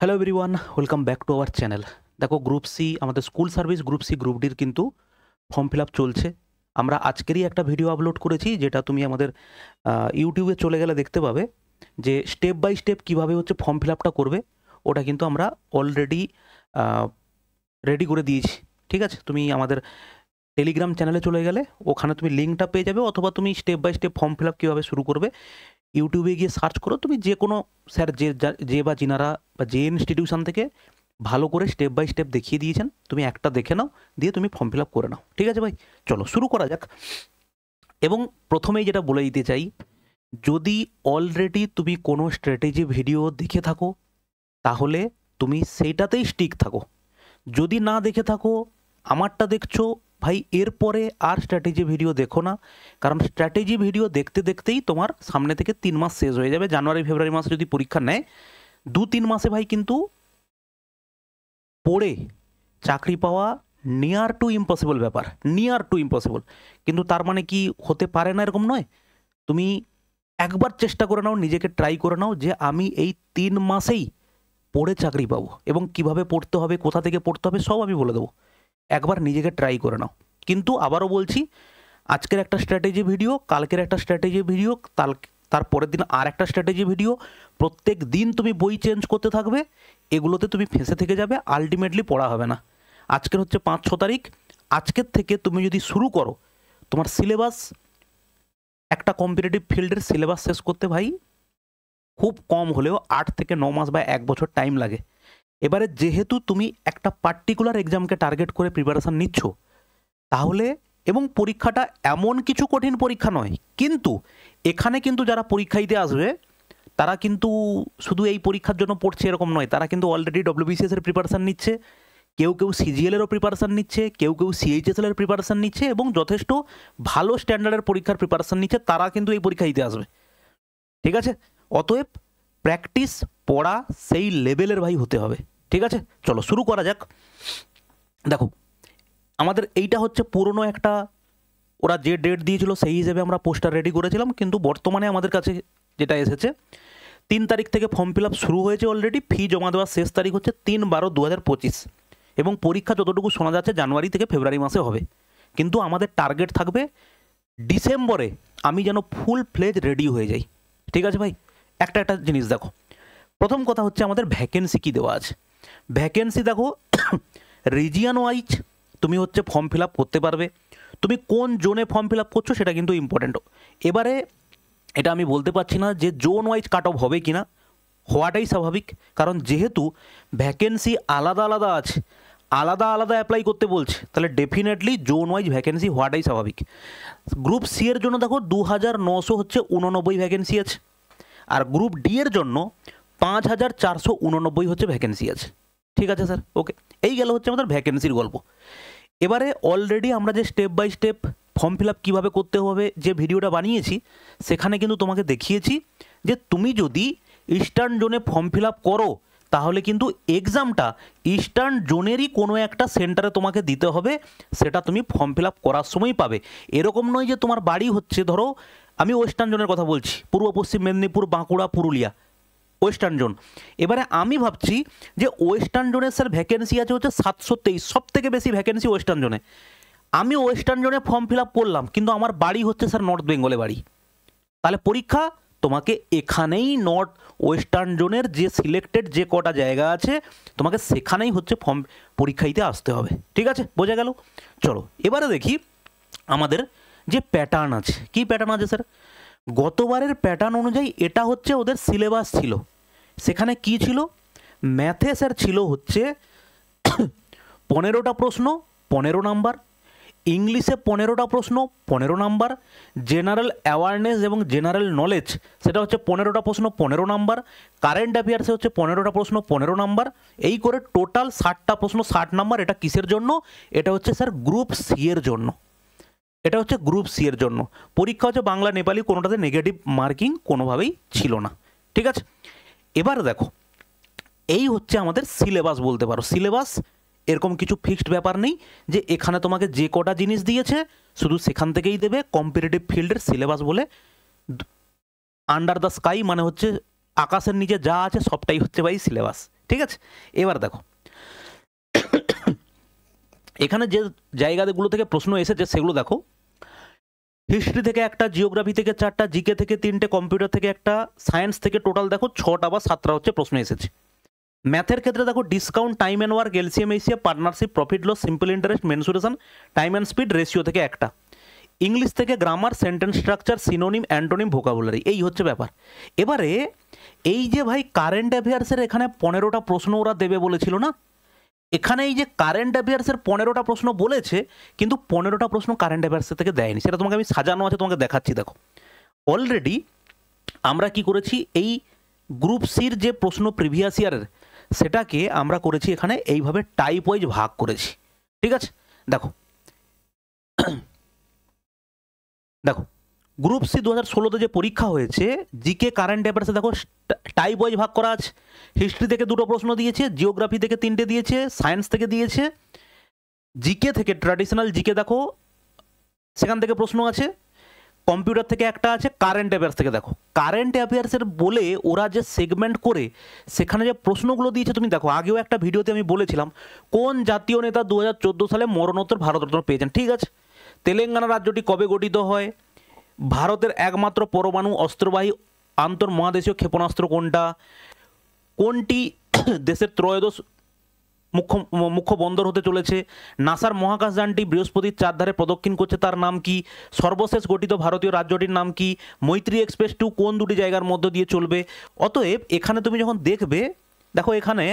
Hello everyone, welcome back to our channel. দেখো, group C আমাদের school service group C group ডির কিন্তু form fill up চলছে। আমরা আজকেরই একটা ভিডিও আপলোড করেছি, যেটা তুমি আমাদের ইউটিউবে চলে গেলে দেখতে পাবে, যে স্টেপ বাই স্টেপ কীভাবে হচ্ছে ফর্ম ফিল আপটা করবে। ওটা কিন্তু আমরা অলরেডি রেডি করে দিয়েছি। ঠিক আছে, তুমি আমাদের টেলিগ্রাম চ্যানেলে চলে গেলে ওখানে তুমি লিঙ্কটা পেয়ে যাবে, অথবা তুমি step by step form fill up কীভাবে শুরু করবে ইউটিউবে গিয়ে সার্চ করো। তুমি যে কোনো স্যার যে বা যিনারা বা যে ইনস্টিটিউশন থেকে ভালো করে স্টেপ বাই স্টেপ দেখিয়ে দিয়েছেন, তুমি একটা দেখে নাও, দিয়ে তুমি ফর্ম ফিল আপ করে নাও। ঠিক আছে ভাই, চলো শুরু করা যাক। এবং প্রথমেই যেটা বলে দিতে চাই, যদি অলরেডি তুমি কোনো স্ট্র্যাটেজি ভিডিও দেখে থাকো তাহলে তুমি সেইটাতেই স্টিক থাকো। যদি না দেখে থাকো, আমারটা দেখছো ভাই, এরপরে আর স্ট্র্যাটেজি ভিডিও দেখো না, কারণ স্ট্র্যাটেজি ভিডিও দেখতে দেখতেই তোমার সামনে থেকে 3 মাস শেষ হয়ে যাবে। জানুয়ারি ফেব্রুয়ারি মাসে যদি পরীক্ষা নেয়, 2-3 মাসে ভাই কিন্তু পড়ে চাকরি পাওয়া নিয়ার টু ইম্পসিবল ব্যাপার, নিয়ার টু ইম্পসিবল। কিন্তু তার মানে কি হতে পারে না এরকম নয়। তুমি একবার চেষ্টা করে নাও, নিজেকে ট্রাই করে নাও যে আমি এই 3 মাসেই পড়ে চাকরি পাবো, এবং কিভাবে পড়তে হবে, কোথা থেকে পড়তে হবে সব আমি বলে দেবো। একবার নিজেকে ট্রাই করে নাও। কিন্তু আবারও বলছি, আজকের একটা স্ট্র্যাটেজি ভিডিও, কালকের একটা স্ট্র্যাটেজি ভিডিও, তার পরের দিন আর একটা স্ট্র্যাটেজি ভিডিও, প্রত্যেক দিন তুমি বই চেঞ্জ করতে থাকবে। এগুলোতে তুমি ফেঁসে থেকে যাবে, আলটিমেটলি পড়া হবে না। আজকের হচ্ছে 5-6 তারিখ। আজকের থেকে তুমি যদি শুরু করো, তোমার সিলেবাস, একটা কম্পিটিটিভ ফিল্ডের সিলেবাস শেষ করতে ভাই খুব কম হলেও 8 থেকে 9 মাস বা 1 বছর টাইম লাগে। এবারে যেহেতু তুমি একটা পার্টিকুলার এক্সামকে টার্গেট করে প্রিপারেশান নিচ্ছ, তাহলে, এবং পরীক্ষাটা এমন কিছু কঠিন পরীক্ষা নয়, কিন্তু এখানে কিন্তু যারা পরীক্ষা দিতে আসবে তারা কিন্তু শুধু এই পরীক্ষার জন্য পড়ছে এরকম নয়, তারা কিন্তু অলরেডি ডব্লিউবিসিএস এর প্রিপারেশান নিচ্ছে, কেউ কেউ সিজিএলেরও প্রিপারেশান নিচ্ছে, কেউ কেউ সিএইচএসএল এর প্রিপারেশান নিচ্ছে, এবং যথেষ্ট ভালো স্ট্যান্ডার্ডের পরীক্ষার প্রিপারেশান নিচ্ছে, তারা কিন্তু এই পরীক্ষা দিতে আসবে। ঠিক আছে, অতএব প্র্যাকটিস, পড়া সেই লেভেলের ভাই হতে হবে। ঠিক আছে, চলো শুরু করা যাক। দেখো, আমাদের এইটা হচ্ছে পুরনো একটা, ওরা যে ডেট দিয়েছিল সেই হিসেবে আমরা পোস্টার রেডি করেছিলাম, কিন্তু বর্তমানে আমাদের কাছে যেটা এসেছে, 3 তারিখ থেকে ফর্ম ফিল আপ শুরু হয়েছে অলরেডি। ফি জমা দেওয়ার শেষ তারিখ হচ্ছে 3/12/2025, এবং পরীক্ষা যতটুকু শোনা যাচ্ছে জানুয়ারি থেকে ফেব্রুয়ারি মাসে হবে। কিন্তু আমাদের টার্গেট থাকবে ডিসেম্বরে আমি যেন ফুল ফ্লেজ রেডি হয়ে যাই। ঠিক আছে ভাই, একটা একটা জিনিস দেখো। প্রথম কথা হচ্ছে আমাদের ভ্যাকেন্সি কী দেওয়া আছে। ভ্যাকেন্সি দেখো, রিজিয়ন ওয়াইজ তুমি হচ্ছে ফর্ম ফিল আপ করতে পারবে। তুমি কোন জোনে ফর্ম ফিল আপ করছো সেটা কিন্তু ইম্পর্ট্যান্ট। এবারে এটা আমি বলতে পারছি না যে জোন ওয়াইজ কাট অফ হবে কি না, হওয়াটাই স্বাভাবিক, কারণ যেহেতু ভ্যাকেন্সি আলাদা আলাদা আছে, আলাদা আলাদা অ্যাপ্লাই করতে বলছে, তাহলে ডেফিনেটলি জোন ওয়াইজ ভ্যাকেন্সি হওয়াটাই স্বাভাবিক। গ্রুপ সি এর জন্য দেখো 2900 হচ্ছে 89 ভ্যাকেন্সি আছে, আর গ্রুপ ডি এর জন্য 5489 হচ্ছে ভ্যাকেন্সি আছে। ঠিক আছে স্যার, ওকে, এই গেল হচ্ছে আমাদের ভ্যাকেন্সির গল্প। এবারে অলরেডি আমরা যে step by step form fill up কীভাবে করতে হবে যে ভিডিওটা বানিয়েছি, সেখানে কিন্তু তোমাকে দেখিয়েছি যে তুমি যদি ইস্টার্ন জোনে ফর্ম ফিল আপ করো, তাহলে কিন্তু এক্সামটা ইস্টার্ন জোনেরই কোনো একটা সেন্টারে তোমাকে দিতে হবে, সেটা তুমি ফর্ম ফিল আপ করার সময় পাবে। এরকম নয় যে তোমার বাড়ি হচ্ছে, ধরো আমি ওয়েস্টার্ন জোনের কথা বলছি, পূর্ব পশ্চিম মেদিনীপুর, বাঁকুড়া, পুরুলিয়া, ওয়েস্টার্ন জোন। এবারে আমি ভাবছি যে ওয়েস্টার্ন জোনের স্যার ভ্যাকেন্সি আছে হচ্ছে 723, সব থেকে বেশি ভ্যাকেন্সি ওয়েস্টার্ন জোনে। আমি ওয়েস্টার্ন জোনে ফর্ম ফিল আপ করলাম, কিন্তু আমার বাড়ি হচ্ছে স্যার নর্থ বেঙ্গলে বাড়ি, তাহলে পরীক্ষা তোমাকে এখানেই নর্থ ওয়েস্টার্ন জোনের যে সিলেক্টেড যে কটা জায়গা আছে, তোমাকে সেখানেই হচ্ছে পরীক্ষা দিতে আসতে হবে। ঠিক আছে, বোঝা গেল। চলো এবারে দেখি আমাদের যে প্যাটার্ন আছে। কি প্যাটার্ন আছে স্যার? গতবারের প্যাটার্ন অনুযায়ী এটা হচ্ছে ওদের সিলেবাস ছিল। সেখানে কি ছিল? ম্যাথে স্যার ছিল হচ্ছে 15টা প্রশ্ন, 15 নাম্বার। ইংলিশে 15টা প্রশ্ন, 15 নাম্বার। জেনারেল অ্যাওয়ারনেস এবং জেনারেল নলেজ, সেটা হচ্ছে 15টা প্রশ্ন, 15 নাম্বার। কারেন্ট অ্যাফেয়ার্সে হচ্ছে 15টা প্রশ্ন, 15 নাম্বার। এই করে টোটাল 60টা প্রশ্ন, 60 নাম্বার। এটা কিসের জন্য? এটা হচ্ছে স্যার গ্রুপ সি এর জন্য। এটা হচ্ছে গ্রুপ সি এর জন্য। পরীক্ষা হচ্ছে বাংলা, নেপালি, কোনোটাতে নেগেটিভ মার্কিং কোনোভাবেই ছিল না। ঠিক আছে, এবার দেখো, এই হচ্ছে আমাদের সিলেবাস বলতে পারো। সিলেবাস এরকম কিছু ফিক্সড ব্যাপার নেই যে এখানে তোমাকে যে কটা জিনিস দিয়েছে শুধু সেখান থেকেই দেবে। কম্পিটিটিভ ফিল্ডের সিলেবাস বলে আন্ডার দ্য স্কাই, মানে হচ্ছে আকাশের নিচে যা আছে সবটাই হচ্ছে ভাই সিলেবাস। ঠিক আছে, এবার দেখো এখানে যে জায়গাগুলো থেকে প্রশ্ন এসেছে সেগুলো দেখো। হিস্ট্রি থেকে একটা, জিওগ্রাফি থেকে 4টা, জিকে থেকে 3টে, কম্পিউটার থেকে একটা, সায়েন্স থেকে টোটাল দেখো 6টা বা 7টা হচ্ছে প্রশ্ন এসেছে। ম্যাথের ক্ষেত্রে দেখো discount, time and work, LCM HCF, partnership, profit loss, simple interest, mensuration, time and speed, ratio থেকে একটা। ইংলিশ থেকে grammar, sentence structure, synonym, antonym, vocabulary, এই হচ্ছে ব্যাপার। এবারে এই যে ভাই কারেন্ট অ্যাফেয়ার্সের এখানে 15টা প্রশ্ন ওরা দেবে বলেছিল না, এখানে এই যে কারেন্ট অ্যাফেয়ার্সের 15টা প্রশ্ন বলেছে, কিন্তু 15টা প্রশ্ন কারেন্ট অ্যাফেয়ার্সের থেকে দেয়নি, সেটা তোমাকে আমি সাজানো আছে, তোমাকে দেখাচ্ছি। দেখো অলরেডি আমরা কি করেছি, এই গ্রুপ সির যে প্রশ্ন প্রিভিয়াস ইয়ারের, সেটাকে আমরা করেছি এখানে এইভাবে টাইপ ওয়াইজ ভাগ করেছি। ঠিক আছে, দেখো দেখো গ্রুপ সি 2016তে যে পরীক্ষা হয়েছে, জিকে কারেন্ট অ্যাফেয়ার্সে দেখো টাইপ ওয়াইজ ভাগ করা আছে। হিস্ট্রি থেকে 2টো প্রশ্ন দিয়েছে, জিওগ্রাফি থেকে 3টে দিয়েছে, সায়েন্স থেকে দিয়েছে, জিকে থেকে ট্র্যাডিশনাল জিকে দেখো সেখান থেকে প্রশ্ন আছে, কম্পিউটার থেকে একটা আছে, কারেন্ট অ্যাফেয়ার্স থেকে দেখো কারেন্ট অ্যাফেয়ার্সের বলে ওরা যে সেগমেন্ট করে সেখানে যে প্রশ্নগুলো দিয়েছে, তুমি দেখো আগেও একটা ভিডিওতে আমি বলেছিলাম কোন জাতীয় নেতা 2014 সালে মরণোত্তর ভারতরত্ন পেয়েছেন। ঠিক আছে, তেলেঙ্গানা রাজ্যটি কবে গঠিত হয়, ভারতের একমাত্র পরমাণু অস্ত্রবাহী আন্তর্মহাদেশীয় ক্ষেপণাস্ত্র কোনটা, কোনটি দেশের ত্রয়োদশ মুখ্য বন্দর হতে চলেছে, নাসার মহাকাশযানটি বৃহস্পতির 4 ধারে প্রদক্ষিণ করছে তার নাম কি, সর্বশেষ গঠিত ভারতীয় রাজ্যটির নাম কি, মৈত্রী এক্সপ্রেস 2 কোন দুটি জায়গার মধ্য দিয়ে চলবে। অতএব এখানে তুমি যখন দেখবে, দেখো এখানে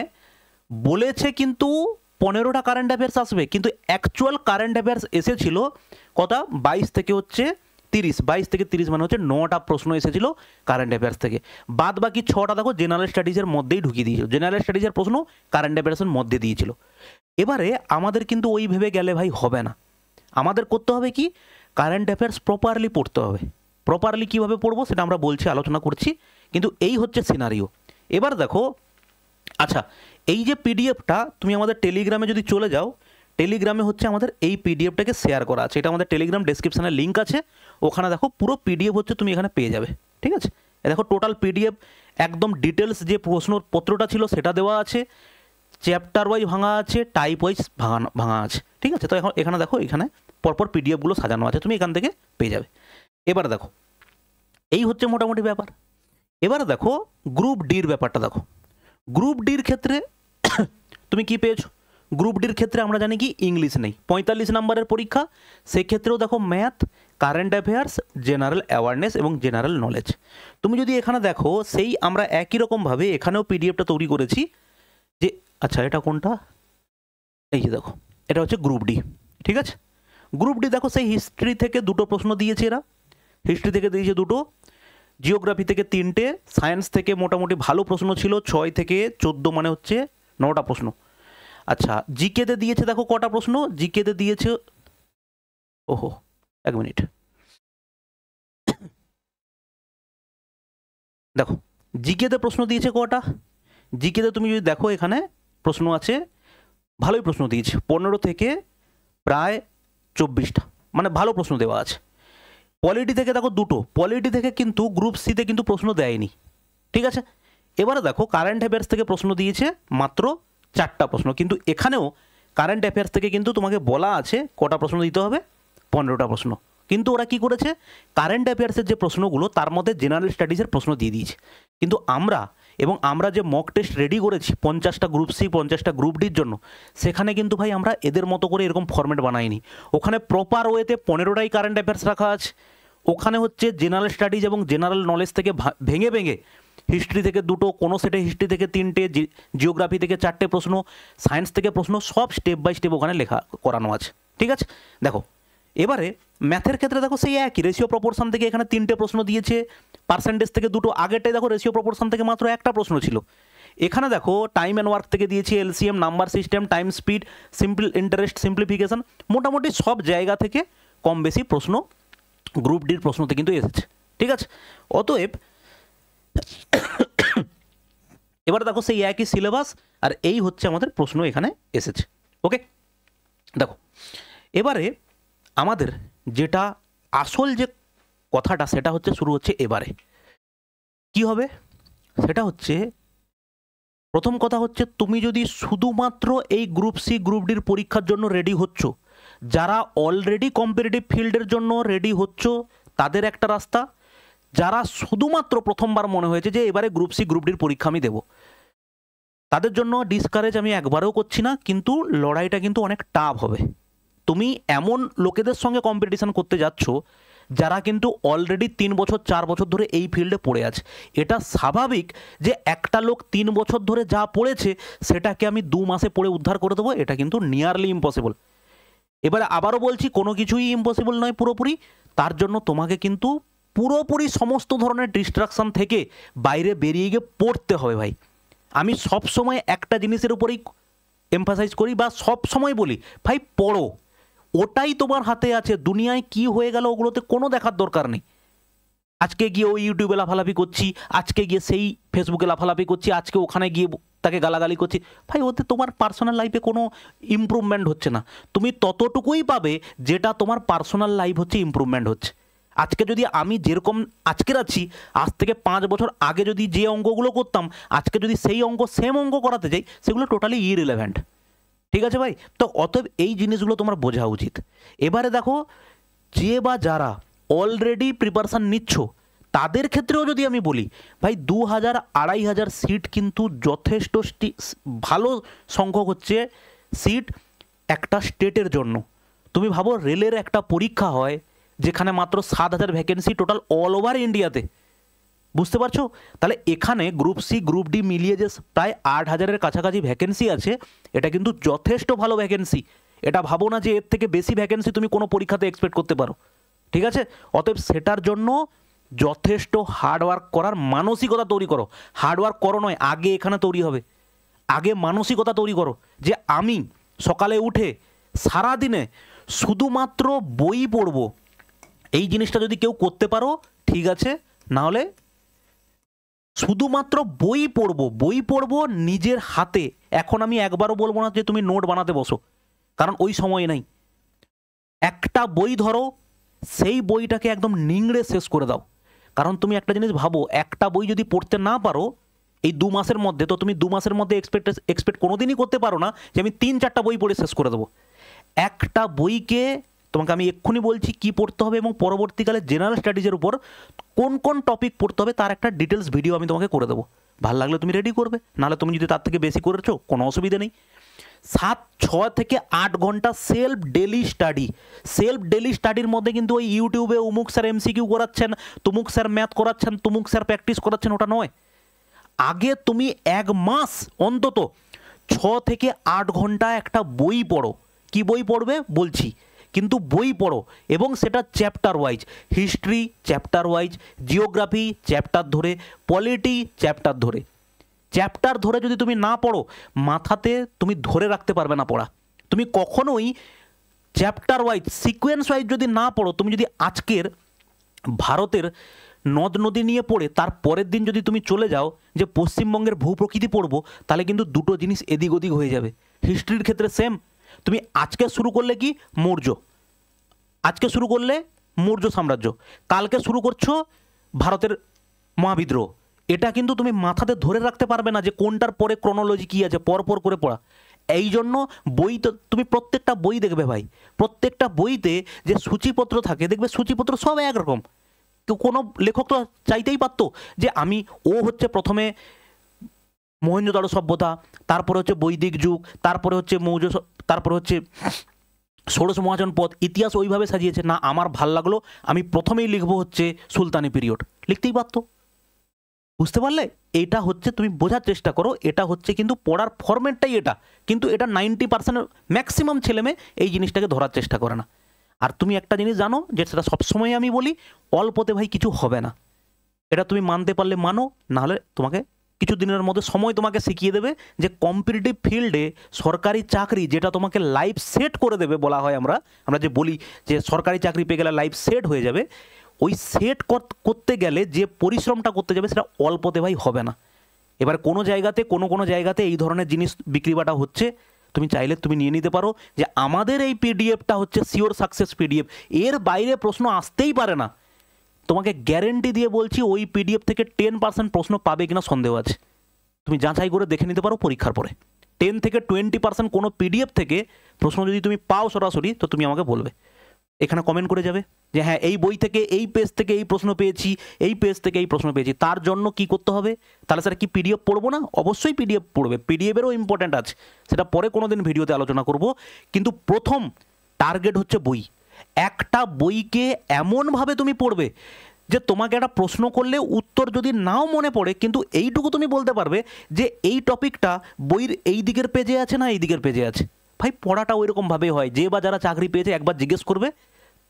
বলেছে কিন্তু 15টা কারেন্ট অ্যাফেয়ার্স আসবে, কিন্তু অ্যাকচুয়াল কারেন্ট অ্যাফেয়ার্স এসেছিল কটা, 22 থেকে হচ্ছে 30, 22 থেকে 30 মানে হচ্ছে 9টা প্রশ্ন এসেছিল কারেন্ট অ্যাফেয়ার্স থেকে। বাদ বাকি 6টা দেখো জেনারেল স্টাডিজের মধ্যেই ঢুকিয়ে দিয়েছিল, জেনারেল স্টাডিজের প্রশ্ন কারেন্ট অ্যাফেয়ার্সের মধ্যে দিয়েছিল। এবারে আমাদের কিন্তু ওই ভেবে গেলে ভাই হবে না, আমাদের করতে হবে কি, কারেন্ট অ্যাফেয়ার্স প্রপারলি পড়তে হবে। প্রপারলি কীভাবে পড়বো সেটা আমরা বলছি, আলোচনা করছি, কিন্তু এই হচ্ছে সিনারিও। এবার দেখো, আচ্ছা এই যে পিডিএফটা তুমি আমাদের টেলিগ্রামে যদি চলে যাও, টেলিগ্রামে হচ্ছে আমাদের এই পিডিএফটাকে শেয়ার করা আছে, এটা আমাদের টেলিগ্রাম ডেসক্রিপশানে লিঙ্ক আছে, ওখানে দেখো পুরো পিডিএফ হচ্ছে তুমি এখানে পেয়ে যাবে। ঠিক আছে, দেখো টোটাল পিডিএফ একদম ডিটেলস যে প্রশ্নপত্রটা ছিল সেটা দেওয়া আছে, চ্যাপ্টার ওয়াইজ ভাঙা আছে, টাইপ ওয়াইজ ভাঙা আছে। ঠিক আছে, তো এখন এখানে দেখো এখানে পরপর পিডিএফগুলো সাজানো আছে, তুমি এখান থেকে পেয়ে যাবে। এবার দেখো এই হচ্ছে মোটামুটি ব্যাপার। এবার দেখো গ্রুপ ডির ব্যাপারটা দেখো, গ্রুপ ডির ক্ষেত্রে তুমি কি পেয়েছো, গ্রুপ ডির ক্ষেত্রে আমরা জানি কি ইংলিশ নেই, 45 নম্বরের পরীক্ষা, সেক্ষেত্রেও দেখো math, current affairs, general awareness এবং জেনারেল নলেজ। তুমি যদি এখানে দেখো সেই আমরা একই রকমভাবে এখানেও পিডিএফটা তৈরি করেছি যে, আচ্ছা এটা কোনটা, এই যে দেখো এটা হচ্ছে গ্রুপ ডি। ঠিক আছে, গ্রুপ ডি দেখো সেই হিস্ট্রি থেকে 2টো প্রশ্ন দিয়েছে এরা, হিস্ট্রি থেকে দিয়েছে 2টো, জিওগ্রাফি থেকে 3টে, সায়েন্স থেকে মোটামুটি ভালো প্রশ্ন ছিল 6 থেকে 14 মানে হচ্ছে 9টা প্রশ্ন। আচ্ছা জিকেতে দিয়েছে দেখো কটা প্রশ্ন, জিকেতে দিয়েছে, ওহো 1 মিনিট, দেখো জিকেতে প্রশ্ন দিয়েছে কটা, জিকেতে তুমি যদি দেখো এখানে প্রশ্ন আছে, ভালোই প্রশ্ন দিয়েছে, 15 থেকে প্রায় 24টা, মানে ভালো প্রশ্ন দেওয়া আছে। পলিটি থেকে দেখো 2টো, পলিটি থেকে কিন্তু গ্রুপ সিতে কিন্তু প্রশ্ন দেয়নি। ঠিক আছে, এবারে দেখো কারেন্ট অ্যাফেয়ার্স থেকে প্রশ্ন দিয়েছে মাত্র 4টা প্রশ্ন, কিন্তু এখানেও কারেন্ট অ্যাফেয়ার্স থেকে কিন্তু তোমাকে বলা আছে কটা প্রশ্ন দিতে হবে, 15টা প্রশ্ন, কিন্তু ওরা কি করেছে, কারেন্ট অ্যাফেয়ার্সের যে প্রশ্নগুলো তার মধ্যে জেনারেল স্টাডিজের প্রশ্ন দিয়ে দিয়েছে। কিন্তু আমরা যে মক টেস্ট রেডি করেছি 50টা গ্রুপ সি 50টা গ্রুপ ডির জন্য, সেখানে কিন্তু ভাই আমরা এদের মতো করে এরকম ফরম্যাট বানাইনি, ওখানে প্রপার ওয়েতে 15টাই কারেন্ট অ্যাফেয়ার্স রাখা আছে, ওখানে হচ্ছে জেনারেল স্টাডিজ এবং জেনারেল নলেজ থেকে ভেঙে ভেঙে হিস্ট্রি থেকে 2টো, কোনো সেটে হিস্ট্রি থেকে 3টে, জিওগ্রাফি থেকে 4টে প্রশ্ন, সায়েন্স থেকে প্রশ্ন, সব স্টেপ বাই স্টেপ ওখানে লেখা করানো আছে। ঠিক আছে, দেখো এবারে ম্যাথের ক্ষেত্রে দেখো সেই একই রেশিও প্রপোর্শন থেকে এখানে 3টে প্রশ্ন দিয়েছে, পার্সেন্টেজ থেকে 2টো, আগেরটাই দেখো রেশিও প্রপোর্শন থেকে মাত্র একটা প্রশ্ন ছিল, এখানে দেখো টাইম অ্যান্ড ওয়ার্ক থেকে দিয়েছি, LCM, number system, time speed, simple interest, simplification, মোটামুটি সব জায়গা থেকে কম বেশি প্রশ্ন গ্রুপ ডির প্রশ্নতে কিন্তু এসেছে। ঠিক আছে, অতএব এবার দেখো সেই একই সিলেবাস আর এই হচ্ছে আমাদের প্রশ্ন এখানে এসেছে। ওকে, দেখো এবারে আমাদের যেটা আসল যে কথাটা সেটা হচ্ছে শুরু হচ্ছে, এবারে কি হবে সেটা হচ্ছে প্রথম কথা হচ্ছে, তুমি যদি শুধুমাত্র এই গ্রুপ সি গ্রুপ ডির পরীক্ষার জন্য রেডি হচ্ছ, যারা অলরেডি কম্পিটিটিভ ফিল্ডের জন্য রেডি হচ্ছ তাদের একটা রাস্তা, যারা শুধুমাত্র প্রথমবার মনে হয়েছে যে এবারে গ্রুপ সি গ্রুপ ডির পরীক্ষা আমি দেবো, তাদের জন্য ডিসকারেজ আমি একবারেও করছি না, কিন্তু লড়াইটা কিন্তু অনেক টাফ হবে। তুমি এমন লোকেদের সঙ্গে কম্পিটিশন করতে যাচ্ছ যারা কিন্তু অলরেডি 3 বছর 4 বছর ধরে এই ফিল্ডে পড়ে আছে। এটা স্বাভাবিক যে একটা লোক 3 বছর ধরে যা পড়েছে সেটাকে আমি 2 মাসে পড়ে উদ্ধার করে দেবো, এটা কিন্তু নিয়ারলি ইম্পসিবল। এবারে আবারও বলছি, কোনো কিছুই ইম্পসিবল নয় পুরোপুরি। তার জন্য তোমাকে কিন্তু পুরোপুরি সমস্ত ধরনের ডিস্ট্রাকশন থেকে বাইরে বেরিয়ে গিয়ে পড়তে হবে ভাই। আমি সব সময় একটা জিনিসের উপরেই এমফাসাইজ করি বা সব সময় বলি, ভাই পড়ো, ওটাই তোমার হাতে আছে। দুনিয়ায় কি হয়ে গেল ওগুলোতে কোনো দেখার দরকার নেই। আজকে গিয়ে ওই ইউটিউবে লাফালাফি করছি, আজকে গিয়ে সেই ফেসবুকে লাফালাফি করছি, আজকে ওখানে গিয়ে তাকে গালাগালি করছি, ভাই ওতে তোমার পার্সোনাল লাইফে কোনো ইমপ্রুভমেন্ট হচ্ছে না। তুমি ততটুকুই পাবে যেটা তোমার পার্সোনাল লাইফ হচ্ছে ইমপ্রুভমেন্ট হচ্ছে। আজকে যদি আমি যেরকম আজকের আছি, আজ থেকে 5 বছর আগে যদি যে অঙ্কগুলো করতাম, আজকে যদি সেই অঙ্ক সেম অঙ্ক করাতে যাই, সেগুলো টোটালি ইররিলেভেন্ট। ঠিক আছে ভাই? তো অতএব এই জিনিসগুলো তোমার বোঝা উচিত। এবারে দেখো, যে বা যারা অলরেডি প্রিপারেশান নিচ্ছ তাদের ক্ষেত্রেও যদি আমি বলি, ভাই 2000-2500 সিট কিন্তু যথেষ্ট ভালো সংখ্যক হচ্ছে সিট একটা স্টেটের জন্য। তুমি ভাবো রেলের একটা পরীক্ষা হয় যেখানে মাত্র 7000 ভ্যাকেন্সি টোটাল অল ওভার ইন্ডিয়াতে, বুঝতে পারছো? তাহলে এখানে গ্রুপ সি গ্রুপ ডি মিলিয়ে যে প্রায় 8000-এর কাছাকাছি ভ্যাকেন্সি আছে, এটা কিন্তু যথেষ্ট ভালো ভ্যাকেন্সি। এটা ভাবো না যে এর থেকে বেশি ভ্যাকেন্সি তুমি কোনো পরীক্ষাতে এক্সপেক্ট করতে পারো। ঠিক আছে? অতএব সেটার জন্য যথেষ্ট হার্ডওয়ার্ক করার মানসিকতা তৈরি করো। হার্ডওয়ার্ক করো নয়, আগে এখানে তৈরি হবে। আগে মানসিকতা তৈরি করো যে আমি সকালে উঠে সারাদিনে শুধুমাত্র বই পড়বো। এই জিনিসটা যদি কেউ করতে পারো ঠিক আছে, নাহলে শুধুমাত্র বই পড়বো নিজের হাতে। এখন আমি একবারও বলবো না যে তুমি নোট বানাতে বসো, কারণ ওই সময় নাই। একটা বই ধরো, সেই বইটাকে একদম নিংড়ে শেষ করে দাও। কারণ তুমি একটা জিনিস ভাবো, একটা বই যদি পড়তে না পারো এই 2 মাসের মধ্যে, তো তুমি 2 মাসের মধ্যে এক্সপেক্ট কোনোদিনই করতে পারো না যে আমি 3-4টা বই পড়ে শেষ করে দেবো। একটা বইকে তোমাকে আমি এক্ষুনি বলছি কি পড়তে হবে, এবং পরবর্তীকালে জেনারেল স্টাডিজের উপর কোন কোন টপিক পড়তে হবে তার একটা ডিটেলস ভিডিও আমি তোমাকে করে দেবো। ভালো লাগলে তুমি রেডি করবে, নাহলে তুমি যদি তার থেকে বেশি করেছো কোনো অসুবিধা নেই। 6 থেকে 8 ঘন্টা সেলফ ডেলি স্টাডির মধ্যে কিন্তু ওই ইউটিউবে উমুক স্যার এমসিকিউ করাচ্ছেন, তুমুক স্যার ম্যাথ করাচ্ছেন, তুমুক স্যার প্র্যাকটিস করাচ্ছেন, ওটা নয়। আগে তুমি 1 মাস অন্তত 6 থেকে 8 ঘন্টা একটা বই পড়ো। কি বই পড়বে বলছি, কিন্তু বই পড়ো, এবং সেটা chapter wise. History chapter wise, geography chapter ধরে, পলিটি চ্যাপ্টার ধরে যদি তুমি না পড়ো, মাথাতে তুমি ধরে রাখতে পারবে না পড়া। তুমি কখনোই চ্যাপ্টার ওয়াইজ সিকোয়েন্স ওয়াইজ যদি না পড়ো, তুমি যদি আজকের ভারতের নদ নদী নিয়ে পড়ে তার পরের দিন যদি তুমি চলে যাও যে পশ্চিমবঙ্গের ভূপ্রকৃতি পড়বো, তাহলে কিন্তু দুটো জিনিস এদিক ওদিক হয়ে যাবে। হিস্ট্রির ক্ষেত্রে সেম। তুমি আজকে শুরু করলে কি মৌর্য সাম্রাজ্য, কালকে শুরু করছো ভারতের মহাবিদ্রোহ, এটা কিন্তু তুমি মাথাতে ধরে রাখতে পারবে না যে কোনটার পরে ক্রোনোলজি কী আছে, পরপর করে পড়া। এই জন্য বই তো তুমি প্রত্যেকটা বই দেখবে ভাই, প্রত্যেকটা বইতে যে সূচিপত্র থাকে, দেখবে সূচিপত্র সব একরকম। কোনো লেখক তো চাইতেই পারতো যে ও হচ্ছে প্রথমে মহেঞ্জোদারো সভ্যতা, তারপরে হচ্ছে বৈদিক যুগ, তারপরে হচ্ছে তারপরে হচ্ছে ষোড়শ মহাজন পদ, ইতিহাস ওইভাবে সাজিয়েছে না। আমার ভাল লাগলো, আমি প্রথমেই লিখবো হচ্ছে সুলতানি পিরিয়ড, লিখতেই পারতো। বুঝতে পারলে? এটা হচ্ছে, তুমি বোঝার চেষ্টা করো, এটা হচ্ছে কিন্তু পড়ার ফরম্যাটটাই এটা, কিন্তু এটা 90% ম্যাক্সিমাম ছেলেমেয়ে এই জিনিসটাকে ধরার চেষ্টা করে না। আর তুমি একটা জিনিস জানো, যে সেটা সবসময় আমি বলি, অল্পতে ভাই কিছু হবে না। এটা তুমি মানতে পারলে মানো, নাহলে তোমাকে কিছু দিনের মধ্যে সময় তোমাকে শিখিয়ে দেবে যে কম্পিটিটিভ ফিল্ডে সরকারি চাকরি যেটা তোমাকে লাইফ সেট করে দেবে, বলা হয় আমরা যে বলি যে সরকারি চাকরি পেয়ে গেলে লাইফ সেট হয়ে যাবে, ওই সেট করতে গেলে যে পরিশ্রমটা করতে যাবে সেটা অল্পতে ভাই হবে না। এবার কোনো জায়গাতে এই ধরনের জিনিস বিক্রি বাটা হচ্ছে, তুমি চাইলে তুমি নিয়ে নিতে পারো যে আমাদের এই পিডিএফটা হচ্ছে সিওর সাকসেস পিডিএফ, এর বাইরে প্রশ্ন আসতেই পারে না। তোমাকে গ্যারেন্টি দিয়ে বলছি ওই পিডিএফ থেকে 10% প্রশ্ন পাবে কিনা সন্দেহ আছে। তুমি যাচাই করে দেখে নিতে পারো পরীক্ষার পরে। 10 থেকে 20% কোনো পিডিএফ থেকে প্রশ্ন যদি তুমি পাও সরাসরি, তো তুমি আমাকে বলবে, এখানে কমেন্ট করে যাবে যে হ্যাঁ এই বই থেকে এই পেজ থেকে এই প্রশ্ন পেয়েছি, এই পেজ থেকে এই প্রশ্ন পেয়েছি। তার জন্য কি করতে হবে? তাহলে স্যার কি পিডিএফ পড়বো না? অবশ্যই পিডিএফ পড়বে, পিডিএফেরও ইম্পর্ট্যান্ট আছে, সেটা পরে কোনো দিন ভিডিওতে আলোচনা করব। কিন্তু প্রথম টার্গেট হচ্ছে বই। একটা বইকে এমনভাবে তুমি পড়বে যে তোমাকে একটা প্রশ্ন করলে উত্তর যদি নাও মনে পড়ে, কিন্তু এইটুকু তুমি বলতে পারবে যে এই টপিকটা বইয়ের এই দিকের পেজে আছে না এই দিকের পেজে আছে। ভাই পড়াটা ওই রকমভাবে হয়, যে বা যারা চাকরি পেয়েছে একবার জিজ্ঞেস করবে,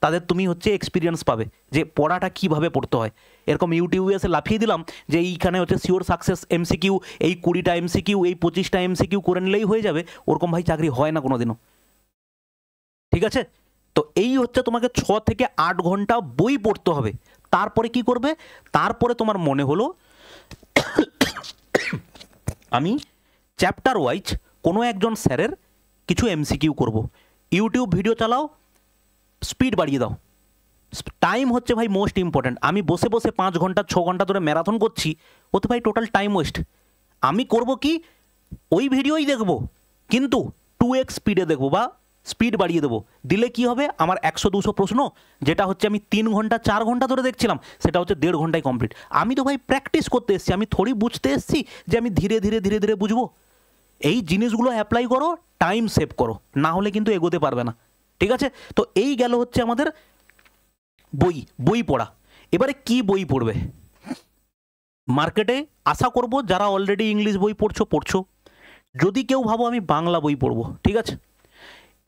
তাদের তুমি হচ্ছে এক্সপিরিয়েন্স পাবে যে পড়াটা কীভাবে পড়তে হয়। এরকম ইউটিউবে এসে লাফিয়ে দিলাম যে এইখানে হচ্ছে শিওর সাকসেস এমসিকিউ, এই 20টা এমসিকিউ, এই 25টা এমসিকিউ করে নিলেই হয়ে যাবে, ওরকম ভাই চাকরি হয় না কোনোদিনও। ঠিক আছে, তো এই হচ্ছে তোমাকে 6 থেকে 8 ঘন্টা বই পড়তে হবে। তারপরে কি করবে? তারপরে তোমার মনে হলো আমি চ্যাপ্টার ওয়াইজ কোনো একজন স্যারের কিছু এমসিকিউ করব। ইউটিউব ভিডিও চালাও, স্পিড বাড়িয়ে দাও। টাইম হচ্ছে ভাই মোস্ট ইম্পর্ট্যান্ট। আমি বসে বসে 5 ঘন্টা 6 ঘন্টা ধরে ম্যারাথন করছি, ওতে ভাই টোটাল টাইম ওয়েস্ট। আমি করব কি, ওই ভিডিওই দেখব কিন্তু 2x স্পিডে দেখবো বা স্পিড বাড়িয়ে দেবো। দিলে কি হবে, আমার 100-200 প্রশ্ন যেটা হচ্ছে আমি 3 ঘন্টা 4 ঘন্টা ধরে দেখছিলাম, সেটা হচ্ছে 1.5 ঘন্টায় কমপ্লিট। আমি তো ভাই প্র্যাকটিস করতে এসেছি, আমি থোড়ি বুঝতে এসেছি যে আমি ধীরে ধীরে ধীরে ধীরে বুঝবো। এই জিনিসগুলো অ্যাপ্লাই করো, টাইম সেভ করো, না হলে কিন্তু এগোতে পারবে না। ঠিক আছে, তো এই গেল হচ্ছে আমাদের বই পড়া। এবারে কি বই পড়বে? মার্কেটে আশা করব যারা অলরেডি ইংলিশ বই পড়ছো, যদি কেউ ভাবো আমি বাংলা বই পড়বো, ঠিক আছে,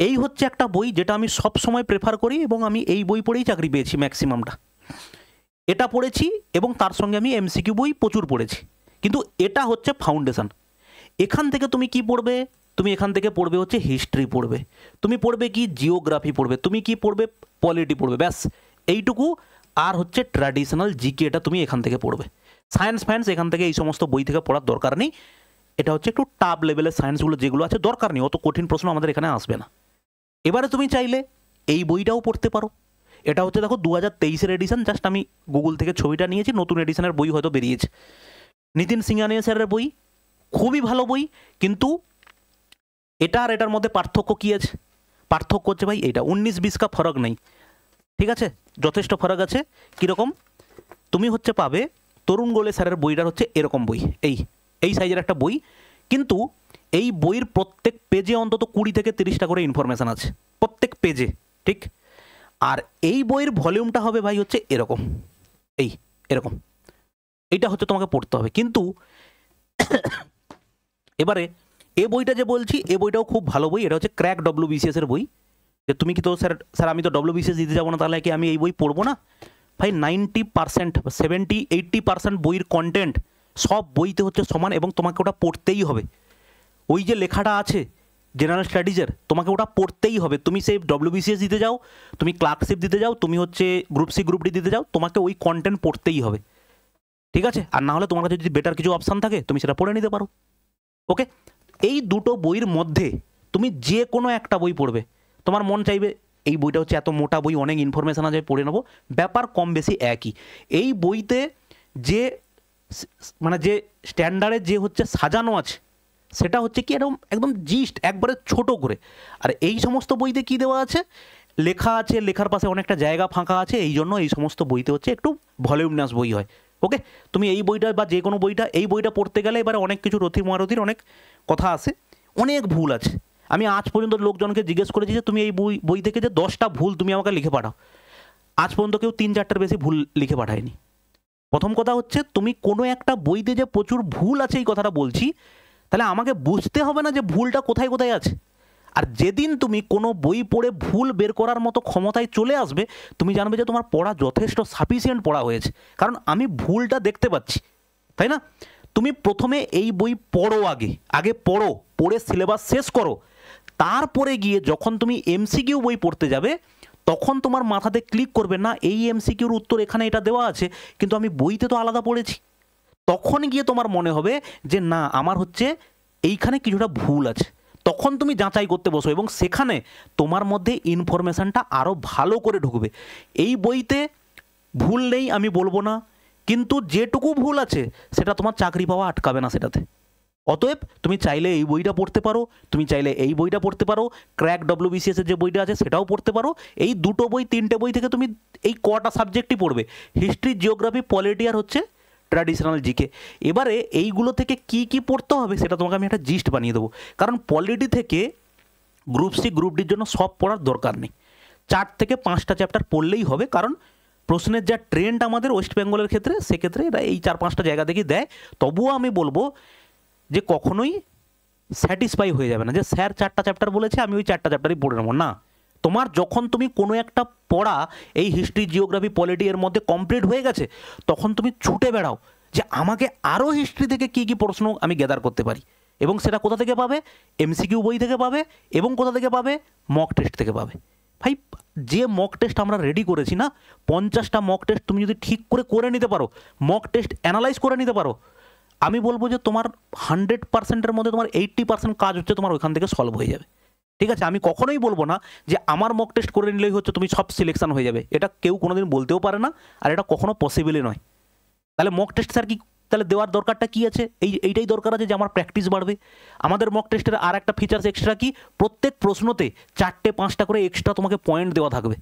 এই হচ্ছে একটা বই যেটা আমি সব সময় প্রেফার করি এবং আমি এই বই পড়েই চাকরি পেয়েছি ম্যাক্সিমামটা। এটা পড়েছি এবং তার সঙ্গে আমি এমসিকিউ বই প্রচুর পড়েছি, কিন্তু এটা হচ্ছে ফাউন্ডেশন। এখান থেকে তুমি কি পড়বে? তুমি এখান থেকে পড়বে হচ্ছে হিস্ট্রি পড়বে, তুমি পড়বে কি জিওগ্রাফি পড়বে, তুমি কি পড়বে পলিটি পড়বে, ব্যাস এইটুকু। আর হচ্ছে ট্র্যাডিশনাল জিকে, এটা তুমি এখান থেকে পড়বে। সায়েন্স ফ্যান্স এখান থেকে এই সমস্ত বই থেকে পড়ার দরকার নেই। এটা হচ্ছে একটু টাফ লেভেলের সায়েন্সগুলো যেগুলো আছে দরকার নেই, অত কঠিন প্রশ্ন আমাদের এখানে আসবে না। এবারে তুমি চাইলে এই বইটাও পড়তে পারো। এটা হচ্ছে দেখো 2023-এর এডিশন, জাস্ট আমি গুগল থেকে ছবিটা নিয়েছি, নতুন এডিশনের বই হয়তো বেরিয়েছে। নিতিন সিংহানিয়া স্যারের বই, খুবই ভালো বই। কিন্তু এটা আর এটার মধ্যে পার্থক্য কী আছে? পার্থক্য হচ্ছে ভাই এইটা 19-20 কা ফরক নেই, ঠিক আছে, যথেষ্ট ফরক আছে। কীরকম? তুমি হচ্ছে পাবে তরুণ গোলে স্যারের বইটার হচ্ছে এরকম বই, এই সাইজের একটা বই, কিন্তু এই বইয়ের প্রত্যেক পেজে অন্তত 20 থেকে 30টা করে ইনফরমেশান আছে প্রত্যেক পেজে, ঠিক। আর এই বইয়ের ভলিউমটা হবে ভাই হচ্ছে এরকম, এরকম। এইটা হচ্ছে তোমাকে পড়তে হবে। কিন্তু এবারে এ বইটা যে বলছি, এ বইটাও খুব ভালো বই। এটা হচ্ছে ক্র্যাক WBCS এর বই। যে তুমি কি তো স্যার আমি তো WBCS দিতে যাবো না, তাহলে কি আমি এই বই পড়বো না? ভাই 90%, 70-80% বইয়ের কন্টেন্ট সব বইতে হচ্ছে সমান, এবং তোমাকে ওটা পড়তেই হবে। ওই যে লেখাটা আছে জেনারেল স্টাডিজের, তোমাকে ওটা পড়তেই হবে। তুমি সেই WBCS দিতে যাও, তুমি ক্লার্কশিপ দিতে যাও, তুমি হচ্ছে গ্রুপ সি গ্রুপ ডি দিতে যাও, তোমাকে ওই কন্টেন্ট পড়তেই হবে, ঠিক আছে। আর না হলে তোমার কাছে যদি বেটার কিছু অপশান থাকে তুমি সেটা পড়ে নিতে পারো। ওকে, এই দুটো বইয়ের মধ্যে তুমি যে কোনো একটা বই পড়বে, তোমার মন চাইবে এই বইটা হচ্ছে এত মোটা বই, অনেক ইনফরমেশান আছে, পড়ে নেবো, ব্যাপার কম বেশি একই। এই বইতে যে মানে যে স্ট্যান্ডার্ডে যে হচ্ছে সাজানো আছে, সেটা হচ্ছে কি একদম একদম জিস্ট একবারে ছোট করে। আর এই সমস্ত বইতে কি দেওয়া আছে, লেখা আছে, লেখার পাশে অনেকটা জায়গা ফাঁকা আছে, এই জন্য এই সমস্ত বইতে হচ্ছে একটু ভলিউমিনাস বই হয়। ওকে, তুমি এই বইটা বা যে কোনো বইটা, এই বইটা পড়তে গেলে এবারে অনেক কিছু রথি মহারথীর অনেক কথা আছে, অনেক ভুল আছে। আমি আজ পর্যন্ত লোকজনকে জিজ্ঞেস করেছি যে তুমি এই বই থেকে যে 10টা ভুল তুমি আমাকে লিখে পাঠাও, আজ পর্যন্ত কেউ 3-4টার বেশি ভুল লিখে পাঠায়নি। প্রথম কথা হচ্ছে তুমি কোনো একটা বইতে যে প্রচুর ভুল আছে এই কথাটা বলছি, তাহলে আমাকে বুঝতে হবে না যে ভুলটা কোথায় কোথায় আছে। আর যেদিন তুমি কোনো বই পড়ে ভুল বের করার মতো ক্ষমতায় চলে আসবে, তুমি জানবে যে তোমার পড়া যথেষ্ট সাফিসিয়েন্ট পড়া হয়েছে, কারণ আমি ভুলটা দেখতে পাচ্ছি, তাই না? তুমি প্রথমে এই বই পড়ো, আগে পড়ে সিলেবাস শেষ করো, তারপরে গিয়ে যখন তুমি এমসিকিউ বই পড়তে যাবে, তখন তোমার মাথাতে ক্লিক করবে না এই এমসিকিউর উত্তর এখানে এটা দেওয়া আছে, কিন্তু আমি বইতে তো আলাদা পড়েছি। তখন গিয়ে তোমার মনে হবে যে না, আমার হচ্ছে এইখানে কিছুটা ভুল আছে। তখন তুমি যাচাই করতে বসো এবং সেখানে তোমার মধ্যে ইনফরমেশানটা আরও ভালো করে ঢুকবে। এই বইতে ভুল নেই আমি বলবো না, কিন্তু যেটুকু ভুল আছে সেটা তোমার চাকরি পাওয়া আটকাবে না সেটাতে। অতএব তুমি চাইলে এই বইটা পড়তে পারো, তুমি চাইলে এই বইটা পড়তে পারো, ক্র্যাক WBCS এর যে বইটা আছে সেটাও পড়তে পারো। এই দুটো বই, তিনটে বই থেকে তুমি এই কটা সাবজেক্টই পড়বে, হিস্ট্রি, জিওগ্রাফি, পলিটি আর হচ্ছে ট্র্যাডিশনাল জিকে। এবারে এইগুলো থেকে কি কি পড়তে হবে সেটা তোমাকে আমি একটা জিস্ট বানিয়ে দেবো, কারণ পলিটি থেকে গ্রুপ সি গ্রুপ ডির জন্য সব পড়ার দরকার নেই, 4 থেকে 5টা চ্যাপ্টার পড়লেই হবে। কারণ প্রশ্নের যা ট্রেন্ড আমাদের ওয়েস্ট বেঙ্গলের ক্ষেত্রে, সেক্ষেত্রে এরা এই 4-5টা জায়গা থেকেই দেয়। তবুও আমি বলবো যে কখনোই স্যাটিসফাই হয়ে যাবে না যে স্যার 4টা চ্যাপ্টার বলেছে আমি ওই 4টা চ্যাপ্টারই পড়ে নেবো না। তোমার যখন তুমি কোনো একটা পড়া এই হিস্ট্রি, জিওগ্রাফি, পলিটি এর মধ্যে কমপ্লিট হয়ে গেছে, তখন তুমি ছুটে বেড়াও যে আমাকে আরও হিস্ট্রি থেকে কী কী প্রশ্ন আমি গ্যাদার করতে পারি। এবং সেটা কোথা থেকে পাবে? MCQ বই থেকে পাবে। এবং কোথা থেকে পাবে? মক টেস্ট থেকে পাবে। ভাই, যে মক টেস্ট আমরা রেডি করেছি না, 50টা মক টেস্ট তুমি যদি ঠিক করে নিতে পারো, মক টেস্ট অ্যানালাইজ করে নিতে পারো, আমি বলবো যে তোমার 100%-এর মধ্যে তোমার 80% কাজ হচ্ছে তোমার ওইখান থেকে সলভ হয়ে যাবে। ঠিক আছে, আমি কখনোই বলবো না যে আমার মক টেস্ট করে নিলেই হচ্ছে তুমি সব সিলেকশন হয়ে যাবে, এটা কেউ কোনোদিন বলতেও পারে না, আর এটা কখনো পসিবলই নয়। তাহলে মক টেস্ট স্যার কি তাহলে দেওয়ার দরকারটা কি আছে? এইটাই দরকার আছে যে আমার প্র্যাকটিস বাড়বে। আমাদের মক টেস্টের আর একটা ফিচার্স এক্সট্রা কি, প্রত্যেক প্রশ্নতে 4টে-5টা করে এক্সট্রা তোমাকে পয়েন্ট দেওয়া থাকবে।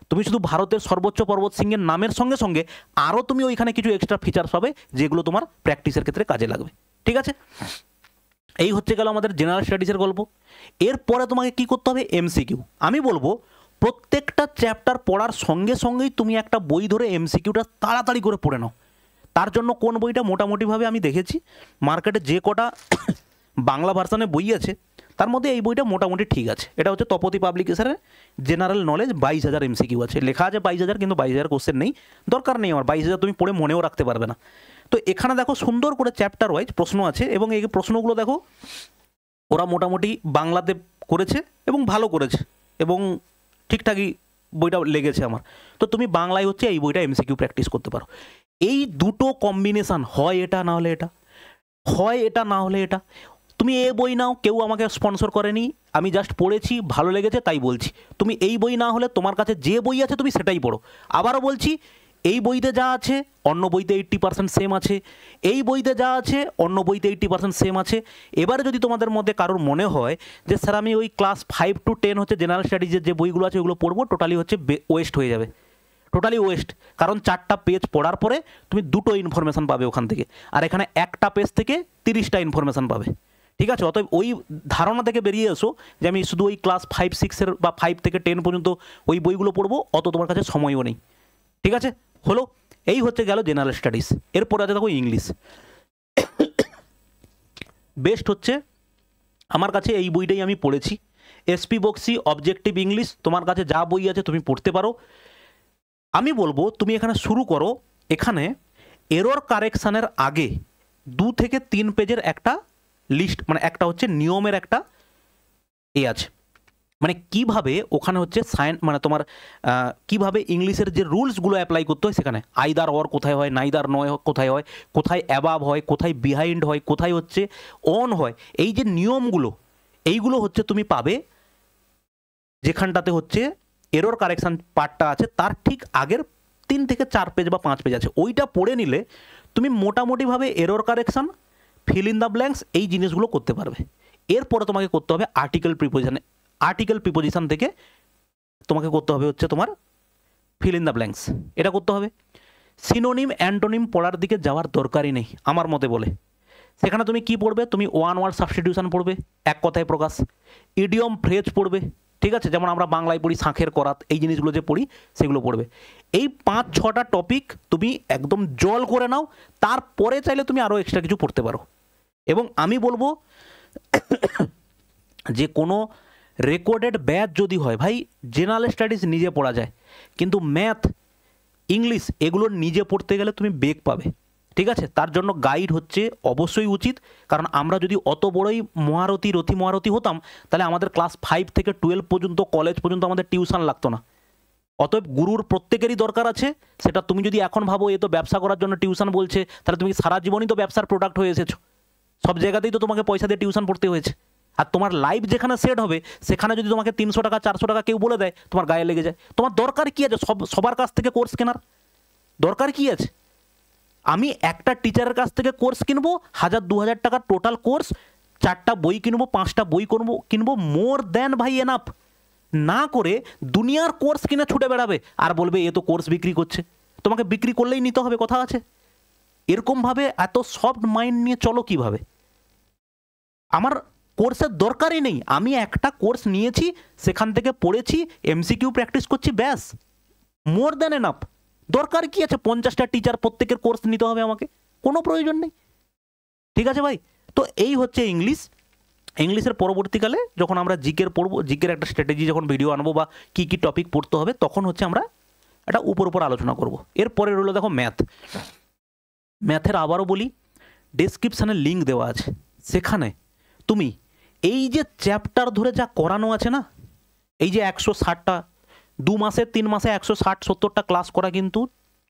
তুমি শুধু ভারতের সর্বোচ্চ পর্বত সিংহের নামের সঙ্গে সঙ্গে আরও তুমি ওইখানে কিছু এক্সট্রা ফিচার্স পাবে, যেগুলো তোমার প্র্যাকটিসের ক্ষেত্রে কাজে লাগবে। ঠিক আছে, এই হচ্ছে গেল আমাদের জেনারেল স্টাডিজের গল্প। এরপরে তোমাকে কি করতে হবে? MCQ। আমি বলবো প্রত্যেকটা চ্যাপ্টার পড়ার সঙ্গে সঙ্গেই তুমি একটা বই ধরে MCQটা তাড়াতাড়ি করে পড়ে নাও। তার জন্য কোন বইটা মোটামুটিভাবে আমি দেখেছি মার্কেটে যে কটা বাংলা ভার্সানে বই আছে, তার মধ্যে এই বইটা মোটামুটি ঠিক আছে। এটা হচ্ছে তপতি পাবলিকেশনের জেনারেল নলেজ, 22,000 MCQ আছে। লেখা আছে 22,000, কিন্তু 22,000 কোশ্চেন নেই, দরকার নেই আমার। 22,000 তুমি পড়ে মনেও রাখতে পারবে না। তো এখানে দেখো সুন্দর করে চ্যাপ্টার ওয়াইজ প্রশ্ন আছে, এবং এই প্রশ্নগুলো দেখো ওরা মোটামুটি বাংলাতে করেছে এবং ভালো করেছে, এবং ঠিকঠাকই বইটা লেগেছে আমার। তো তুমি বাংলায় হচ্ছে এই বইটা MCQ প্র্যাকটিস করতে পারো। এই দুটো কম্বিনেশান, হয় এটা না হলে এটা, হয় এটা না হলে এটা। তুমি এ বই নাও, কেউ আমাকে স্পন্সর করেনি, আমি জাস্ট পড়েছি, ভালো লেগেছে তাই বলছি। তুমি এই বই না হলে তোমার কাছে যে বই আছে তুমি সেটাই পড়ো। আবারও বলছি, এই বইতে যা আছে অন্য বইতে 80% সেম আছে, এই বইতে যা আছে অন্য বইতে 80% সেম আছে। এবারে যদি তোমাদের মধ্যে কারোর মনে হয় যে স্যার আমি ওই ক্লাস 5 to 10 হচ্ছে জেনারেল স্টাডিজের যে বইগুলো আছে ওগুলো পড়বো, টোটালি হচ্ছে ওয়েস্ট হয়ে যাবে, টোটালি ওয়েস্ট। কারণ 4টা পেজ পড়ার পরে তুমি 2টো ইনফরমেশান পাবে ওখান থেকে, আর এখানে একটা পেজ থেকে 30টা ইনফরমেশান পাবে। ঠিক আছে, অতএব ওই ধারণা থেকে বেরিয়ে এসো যে আমি শুধু ওই ক্লাস 5-6 বা 5 থেকে 10 পর্যন্ত ওই বইগুলো পড়বো, অত তোমার কাছে সময়ও নেই। ঠিক আছে, হলো, এই হচ্ছে গেল জেনারেল স্টাডিজ। এরপর আছে দেখো ইংলিশ। বেস্ট হচ্ছে আমার কাছে এই বইটাই আমি পড়েছি, SP বক্সি অবজেক্টিভ ইংলিশ। তোমার কাছে যা বই আছে তুমি পড়তে পারো। আমি বলবো তুমি এখানে শুরু করো। এখানে এরর কারেকশানের আগে 2 থেকে 3 পেজের একটা লিস্ট, মানে একটা হচ্ছে নিয়মের একটা আছে, মানে কিভাবে ওখানে হচ্ছে মানে তোমার কিভাবে ইংলিশের যে রুলসগুলো অ্যাপ্লাই করতে হয়, সেখানে আইদার অর কোথায় হয়, নাইদার নয় কোথায় হয়, কোথায় অ্যাবাভ হয়, কোথায় বিহাইন্ড হয়, কোথায় হচ্ছে অন হয়, এই যে নিয়মগুলো, এইগুলো হচ্ছে তুমি পাবে যেখানটাতে হচ্ছে এরর কারেকশান পার্টটা আছে, তার ঠিক আগের 3 থেকে 4 পেজ বা 5 পেজ আছে। ওইটা পড়ে নিলে তুমি মোটামুটিভাবে error correction, fill in the blanks, এই জিনিসগুলো করতে পারবে। এরপরে তোমাকে করতে হবে আর্টিকেল প্রিপোজিশন থেকে তোমাকে করতে হবে হচ্ছে তোমার ফিল ইন দ্য ব্ল্যাঙ্কস, এটা করতে হবে। সিনোনিম অ্যান্টোনিম পড়ার দিকে যাওয়ার দরকারই নেই আমার মতে বলে। সেখানে তুমি কি পড়বে? তুমি ওয়ান ওয়ার্ড সাবস্টিটিউশন পড়বে, এক কথায় প্রকাশ, ইডিয়ম ফ্রেজ পড়বে। ঠিক আছে, যেমন আমরা বাংলায় পড়ি শাঁখের করাত, এই জিনিসগুলো যে পড়ি সেগুলো পড়বে। এই 5-6টা টপিক তুমি একদম জল করে নাও, তারপরে চাইলে তুমি আরও এক্সট্রা কিছু পড়তে পারো। এবং আমি বলবো যে কোনো রেকর্ডেড ব্যাচ যদি হয়, ভাই জেনারেল স্টাডিজ নিজে পড়া যায়, কিন্তু ম্যাথ, ইংলিশ এগুলো নিজে পড়তে গেলে তুমি বেগ পাবে। ঠিক আছে, তার জন্য গাইড হচ্ছে অবশ্যই উচিত। কারণ আমরা যদি অত বড়ই রথি মহারথী হতাম, তাহলে আমাদের ক্লাস 5 থেকে 12 পর্যন্ত, কলেজ পর্যন্ত আমাদের টিউশন লাগতো না। অতএব গুরুর প্রত্যেকেরই দরকার আছে। সেটা তুমি যদি এখন ভাবো এ তো ব্যবসা করার জন্য টিউশন বলছে, তাহলে তুমি সারা জীবনই তো ব্যবসার প্রোডাক্ট হয়ে এসেছো, সব জায়গাতেই তো তোমাকে পয়সা দিয়ে টিউশন পড়তে হয়েছে। আর তোমার লাইফ যেখানে সেট হবে, সেখানে যদি তোমাকে 300 টাকা 400 টাকা কেউ বলে দেয়, তোমার গায়ে লেগে যায়। তোমার দরকার কি আছে সবার কাছ থেকে কোর্স কেনার? দরকার কি আছে? আমি একটা টিচারের কাছ থেকে কোর্স কিনবো 1000-2000 টাকা টোটাল কোর্স, 4টা বই কিনবো, 5টা বই কিনবো, মোর দেন ভাই এনাফ। না করে দুনিয়ার কোর্স কিনে ছুটে বেড়াবে আর বলবে এ তো কোর্স বিক্রি করছে। তোমাকে বিক্রি করলেই নিতে হবে, কথা আছে। এরকমভাবে এত সফট মাইন্ড নিয়ে চলো কিভাবে? আমার কোর্সের দরকারই নেই, আমি একটা কোর্স নিয়েছি, সেখান থেকে পড়েছি, এমসিকিউ প্র্যাকটিস করছি, ব্যাস, মোর দ্যান এনাফ। দরকার কি আছে 50টা টিচার প্রত্যেকের কোর্স নিতে হবে আমাকে? কোনো প্রয়োজন নেই। ঠিক আছে ভাই? তো এই হচ্ছে ইংলিশ। ইংলিশের পরবর্তীকালে যখন আমরা জিকের পড়বো, জিকের একটা স্ট্র্যাটেজি যখন ভিডিও আনবো বা কী কী টপিক পড়তে হবে, তখন হচ্ছে আমরা এটা উপর আলোচনা করব। এরপরে রইল দেখো ম্যাথ। ম্যাথের আবারও বলি, ডেসক্রিপশানে লিঙ্ক দেওয়া আছে, সেখানে তুমি এই যে চ্যাপ্টার ধরে যা করানো আছে না, এই যে 160টা 2 মাসে 3 মাসে 160-70টা ক্লাস করা কিন্তু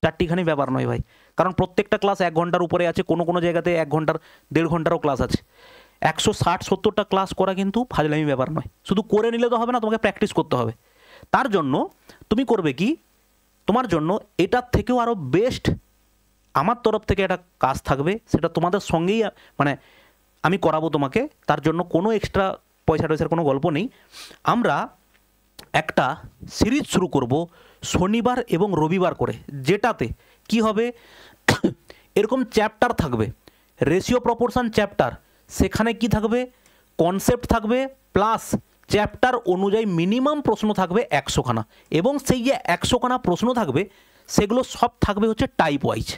চারটিখানি ব্যাপার নয় ভাই। কারণ প্রত্যেকটা ক্লাস 1 ঘন্টার উপরে আছে, কোনো জায়গাতে 1 ঘন্টার 1.5 ঘন্টারও ক্লাস আছে। 160-70টা ক্লাস করা কিন্তু ফাজলামি ব্যাপার নয়। শুধু করে নিলে তো হবে না, তোমাকে প্র্যাকটিস করতে হবে। তার জন্য তুমি করবে কি, তোমার জন্য এটার থেকেও আরও বেস্ট আমার তরফ থেকে একটা কাজ থাকবে, সেটা তোমাদের সঙ্গেই মানে আমি করাবো তোমাকে। তার জন্য কোনো এক্সট্রা পয়সা টয়সার কোনো গল্প নেই। আমরা একটা সিরিজ শুরু করব শনিবার এবং রবিবার করে, যেটাতে কি হবে, এরকম চ্যাপ্টার থাকবে, রেশিও প্রপোর্শন চ্যাপ্টার, সেখানে কি থাকবে, কনসেপ্ট থাকবে, প্লাস চ্যাপ্টার অনুযায়ী মিনিমাম প্রশ্ন থাকবে 100খানা। এবং সেই যে 100খানা প্রশ্ন থাকবে, সেগুলো সব থাকবে হচ্ছে টাইপ ওয়াইজ।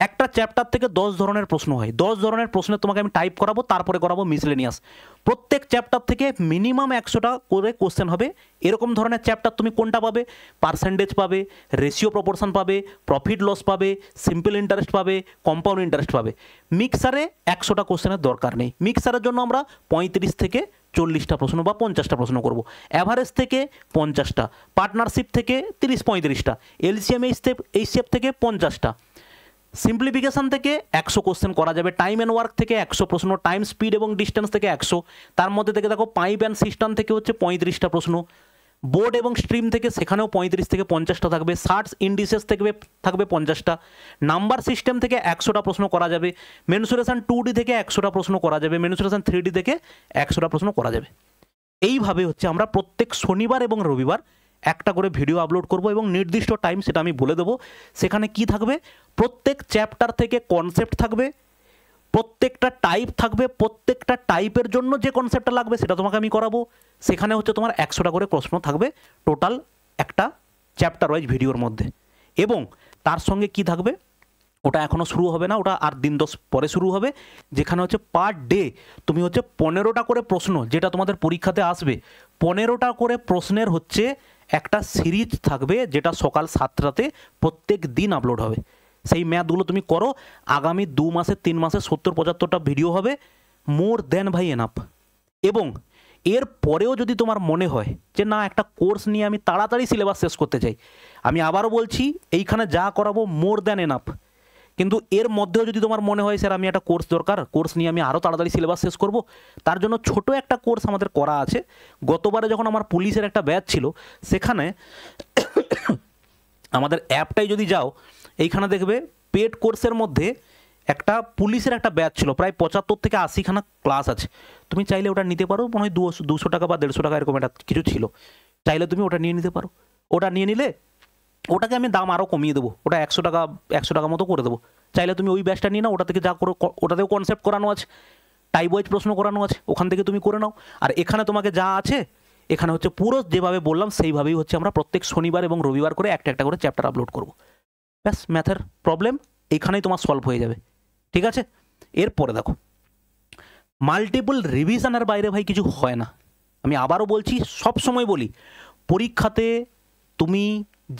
একটা চ্যাপ্টার থেকে 10 ধরনের প্রশ্ন হয়, 10 ধরনের প্রশ্নের তোমাকে আমি টাইপ করাবো, তারপরে করাবো মিসলেনিয়াস। প্রত্যেক চ্যাপ্টার থেকে মিনিমাম 100টা করে কোশ্চেন হবে। এরকম ধরনের চ্যাপ্টার তুমি কোনটা পাবে, পার্সেন্টেজ পাবে, রেশিও প্রপোর্শন পাবে, প্রফিট লস পাবে, সিম্পল ইন্টারেস্ট পাবে, কম্পাউন্ড ইন্টারেস্ট পাবে। মিক্সারে 100টা কোশ্চেনের দরকার নেই। মিক্সারের জন্য আমরা 35 থেকে 40টা প্রশ্ন বা 50টা প্রশ্ন করব। অ্যাভারেজ থেকে 50টা, পার্টনারশিপ থেকে 30-35টা, এলসিএম এইচসিএফ থেকে 50টা, সিম্পলিফিকেশান থেকে 100 কোশ্চেন করা যাবে, টাইম অ্যান্ড ওয়ার্ক থেকে 100 প্রশ্ন, টাইম স্পিড এবং ডিস্টেন্স থেকে 100, তার মধ্যে থেকে দেখো পাইপ অ্যান্ড সিস্টেম থেকে হচ্ছে 35টা প্রশ্ন, বোর্ড এবং স্ট্রিম থেকে সেখানেও 35 থেকে 50টা থাকবে, সার্চ ইন্ডিসেস থেকে থাকবে 50টা, নাম্বার সিস্টেম থেকে 100টা প্রশ্ন করা যাবে, মেনসুরেশন 2D থেকে 100টা প্রশ্ন করা যাবে, মেনসুরেশন 3D থেকে 100টা প্রশ্ন করা যাবে। এইভাবে হচ্ছে আমরা প্রত্যেক শনিবার এবং রবিবার একটা করে ভিডিও আপলোড করব এবং নির্দিষ্ট টাইম সেটা আমি বলে দেবো। সেখানে কি থাকবে, প্রত্যেক চ্যাপ্টার থেকে কনসেপ্ট থাকবে, প্রত্যেকটা টাইপ থাকবে, প্রত্যেকটা টাইপের জন্য যে কনসেপ্টটা লাগবে সেটা তোমাকে আমি করাবো। সেখানে হচ্ছে তোমার 100টা করে প্রশ্ন থাকবে টোটাল একটা চ্যাপ্টার ওয়াইজ ভিডিওর মধ্যে। এবং তার সঙ্গে কি থাকবে, ওটা এখনও শুরু হবে না, ওটা আর দিন 10 পরে শুরু হবে, যেখানে হচ্ছে পার ডে তুমি হচ্ছে 15টা করে প্রশ্ন, যেটা তোমাদের পরীক্ষাতে আসবে, 15টা করে প্রশ্নের হচ্ছে একটা সিরিজ থাকবে, যেটা সকাল 7টাতে প্রত্যেক দিন আপলোড হবে। সেই ম্যাথগুলো তুমি করো, আগামী 2 মাসে 3 মাসে 70-75টা ভিডিও হবে, মোর দেন ভাই এনাফ। এবং এর পরেও যদি তোমার মনে হয় যে না একটা কোর্স নিয়ে আমি তাড়াতাড়ি সিলেবাস শেষ করতে চাই, আমি আবারও বলছি এইখানে যা করাবো মোর দেন এনাফ। কিন্তু এর মধ্যেও যদি তোমার মনে হয় স্যার আমি একটা কোর্স দরকার, কোর্স নিয়ে আমি আরও তাড়াতাড়ি সিলেবাস শেষ করব, তার জন্য ছোট একটা কোর্স আমাদের করা আছে। গতবারে যখন আমার পুলিশের একটা ব্যাচ ছিল, সেখানে আমাদের অ্যাপটাই যদি যাও, এইখানে দেখবে পেড কোর্সের মধ্যে একটা পুলিশের একটা ব্যাচ ছিল, প্রায় 75 থেকে 80খানা ক্লাস আছে। তুমি চাইলে ওটা নিতে পারো, মনে হয় 200 টাকা বা 150 টাকা এরকম একটা কিছু ছিল, চাইলে তুমি ওটা নিয়ে নিতে পারো। ওটা নিয়ে নিলে ওটাকে আমি দাম আরও কমিয়ে দেবো, ওটা 100 টাকা মতো করে দেবো। চাইলে তুমি ওই ব্যাচটা নিয়ে নাও, ওটা থেকে যা করো, ওটাতেও কনসেপ্ট করানো আছে, টাইপ ওয়াইজ প্রশ্ন করানো আছে, ওখান থেকে তুমি করে নাও। আর এখানে তোমাকে যা আছে, এখানে হচ্ছে পুরো যেভাবে বললাম সেইভাবেই হচ্ছে আমরা প্রত্যেক শনিবার এবং রবিবার করে একটা একটা করে চ্যাপ্টার আপলোড করব। ব্যাস, ম্যাথের প্রবলেম এইখানেই তোমার সলভ হয়ে যাবে। ঠিক আছে? এরপরে দেখো, মাল্টিপল রিভিশনের বাইরে ভাই কিছু হয় না। আমি আবারও বলছি, সব সময় বলি, পরীক্ষাতে তুমি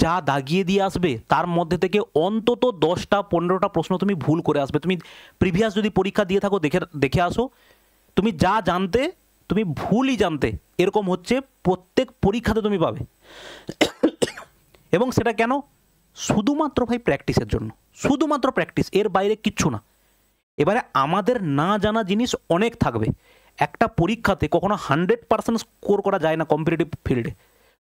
যা দাগিয়ে দিয়ে আসবে তার মধ্যে থেকে অন্তত 10টা-15টা প্রশ্ন তুমি ভুল করে আসবে। তুমি প্রিভিয়াস যদি পরীক্ষা দিয়ে থাকো, দেখে আসো, তুমি যা জানতে তুমি ভুলই জানতে, এরকম হচ্ছে প্রত্যেক পরীক্ষাতে তুমি পাবে। এবং সেটা কেন? শুধুমাত্র ভাই প্র্যাকটিসের জন্য, শুধুমাত্র প্র্যাকটিস, এর বাইরে কিচ্ছু না। এবারে আমাদের না জানা জিনিস অনেক থাকবে। একটা পরীক্ষাতে কখনো 100% স্কোর করা যায় না কম্পিটিটিভ ফিল্ডে।